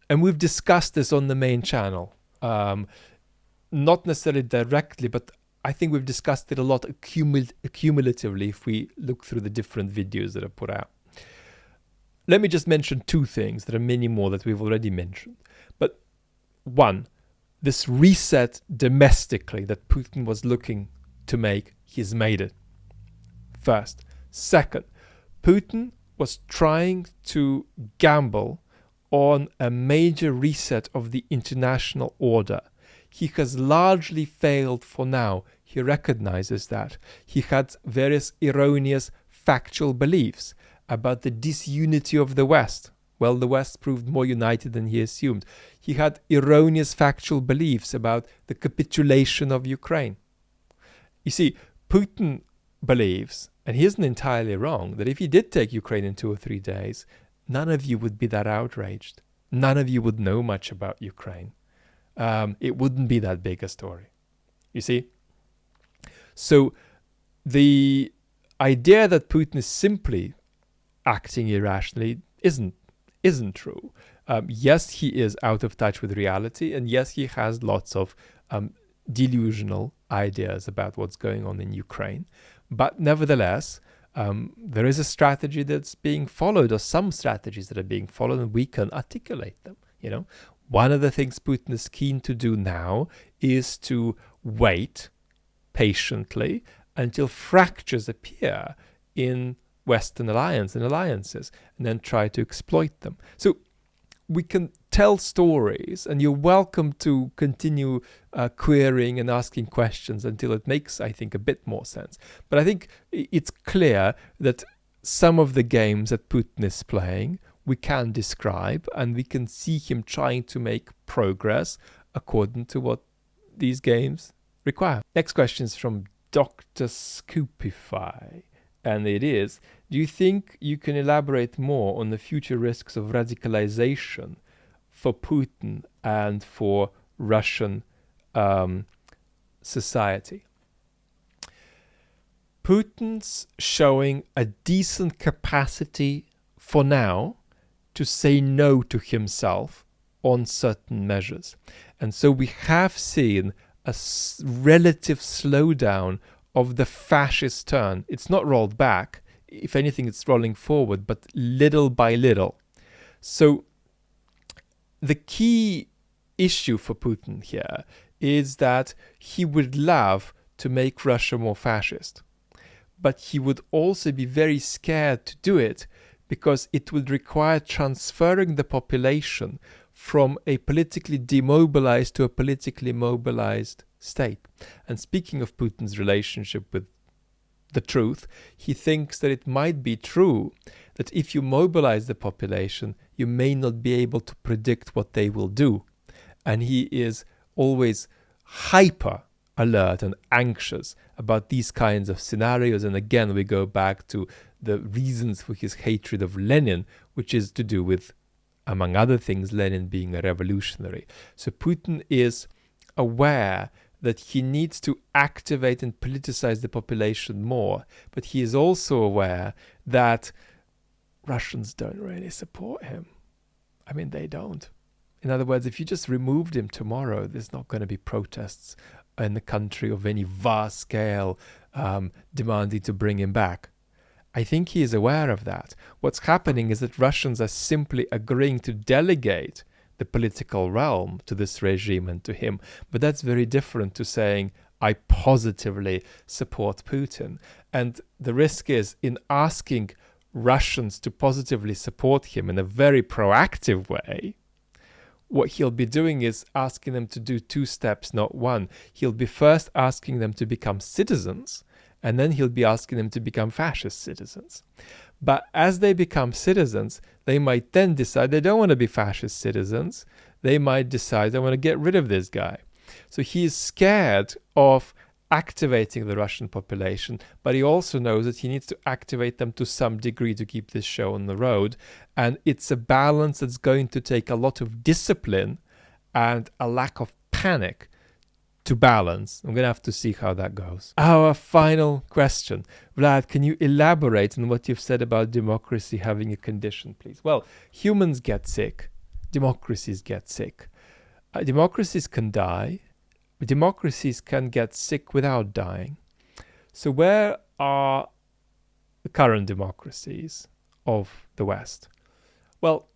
and we've discussed this on the main channel, not necessarily directly, but I think we've discussed it a lot accumulatively if we look through the different videos that are put out. Let me just mention two things. There are many more that we've already mentioned. But one, this reset domestically that Putin was looking to make, he's made it. First. Second, Putin was trying to gamble on a major reset of the international order. He has largely failed for now. He recognizes that. He had various erroneous factual beliefs about the disunity of the West. Well, the West proved more united than he assumed. He had erroneous factual beliefs about the capitulation of Ukraine. You see, Putin believes, and he isn't entirely wrong, that if he did take Ukraine in 2 or 3 days, none of you would be that outraged. None of you would know much about Ukraine. It wouldn't be that big a story. You see? So the idea that Putin is simply acting irrationally isn't true. Yes, he is out of touch with reality, and yes, he has lots of delusional ideas about what's going on in Ukraine. But nevertheless, there is a strategy that's being followed, or some strategies that are being followed, and we can articulate them. One of the things Putin is keen to do now is to wait patiently until fractures appear in Western alliances, and then try to exploit them. So we can tell stories, and you're welcome to continue querying and asking questions until it makes, I think, a bit more sense. But I think it's clear that some of the games that Putin is playing we can describe, and we can see him trying to make progress according to what these games require. Next question is from Dr. Scoopify, and it is, do you think you can elaborate more on the future risks of radicalization for Putin and for Russian society? Putin's showing a decent capacity for now to say no to himself on certain measures. And so we have seen a relative slowdown of the fascist turn. It's not rolled back. If anything, it's rolling forward, but little by little. So the key issue for Putin here is that he would love to make Russia more fascist, but he would also be very scared to do it because it would require transferring the population from a politically demobilized to a politically mobilized state. And speaking of Putin's relationship with the truth, he thinks that it might be true that if you mobilize the population, you may not be able to predict what they will do. And he is always hyper alert and anxious about these kinds of scenarios. And again, we go back to the reasons for his hatred of Lenin, which is to do with, among other things, Lenin being a revolutionary. So Putin is aware that he needs to activate and politicize the population more, but he is also aware that Russians don't really support him. I mean, they don't. In other words, if you just removed him tomorrow, there's not going to be protests in the country of any vast scale demanding to bring him back. I think he is aware of that. What's happening is that Russians are simply agreeing to delegate the political realm to this regime and to him. But that's very different to saying, I positively support Putin. And the risk is in asking Russians to positively support him in a very proactive way, what he'll be doing is asking them to do two steps, not one. He'll be first asking them to become citizens, and then he'll be asking them to become fascist citizens. But as they become citizens, they might then decide they don't want to be fascist citizens. They might decide they want to get rid of this guy. So he is scared of activating the Russian population, but he also knows that he needs to activate them to some degree to keep this show on the road. And it's a balance that's going to take a lot of discipline and a lack of panic to balance. I'm going to have to see how that goes. Our final question. Vlad, can you elaborate on what you've said about democracy having a condition, please? Well, humans get sick. Democracies get sick. Democracies can die. Democracies can get sick without dying. So where are the current democracies of the West? Well,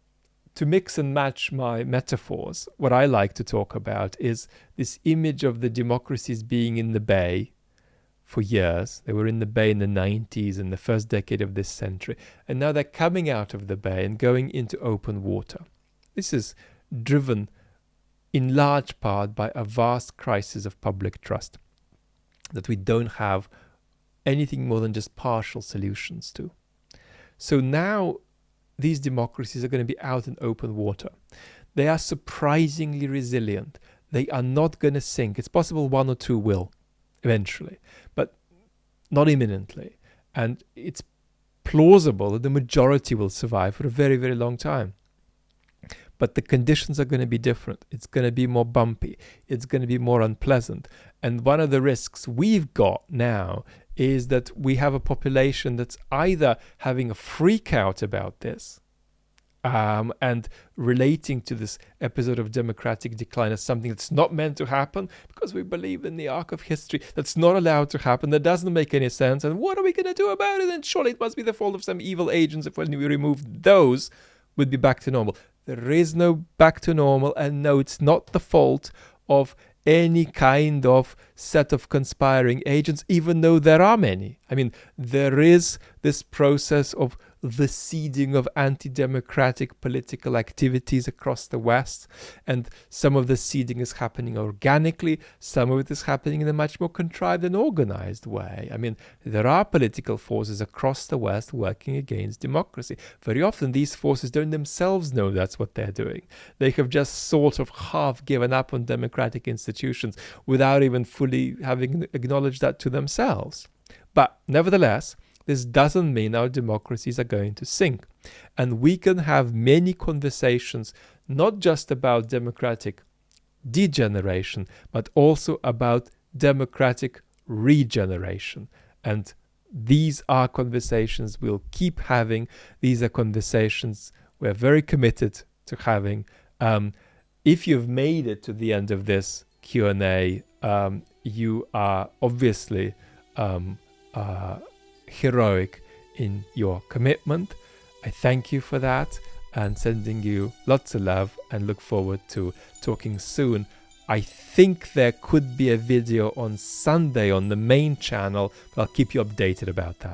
to mix and match my metaphors, what I like to talk about is this image of the democracies being in the bay for years. They were in the bay in the 90s and the first decade of this century. And now they're coming out of the bay and going into open water. This is driven in large part by a vast crisis of public trust that we don't have anything more than just partial solutions to. So now these democracies are going to be out in open water. They are surprisingly resilient. They are not going to sink. It's possible one or two will eventually, but not imminently. And it's plausible that the majority will survive for a very, very long time. But the conditions are going to be different. It's going to be more bumpy. It's going to be more unpleasant. And one of the risks we've got now is that we have a population that's either having a freak out about this and relating to this episode of democratic decline as something that's not meant to happen because we believe in the arc of history, that's not allowed to happen, that doesn't make any sense. And what are we going to do about it? And surely it must be the fault of some evil agents if when we remove those, we'd be back to normal. There is no back to normal, and no, it's not the fault of any kind of set of conspiring agents, even though there are many. I mean, there is this process of the seeding of anti-democratic political activities across the West, and some of the seeding is happening organically, some of it is happening in a much more contrived and organized way. I mean, there are political forces across the West working against democracy. Very often these forces don't themselves know that's what they're doing. They have just sort of half given up on democratic institutions without even fully having acknowledged that to themselves. But nevertheless, this doesn't mean our democracies are going to sink. And we can have many conversations, not just about democratic degeneration, but also about democratic regeneration. And these are conversations we'll keep having. These are conversations we're very committed to having. If you've made it to the end of this Q&A, you are obviously heroic in your commitment. I thank you for that. and sending you lots of love, and look forward to talking soon. I think there could be a video on Sunday on the main channel, but I'll keep you updated about that.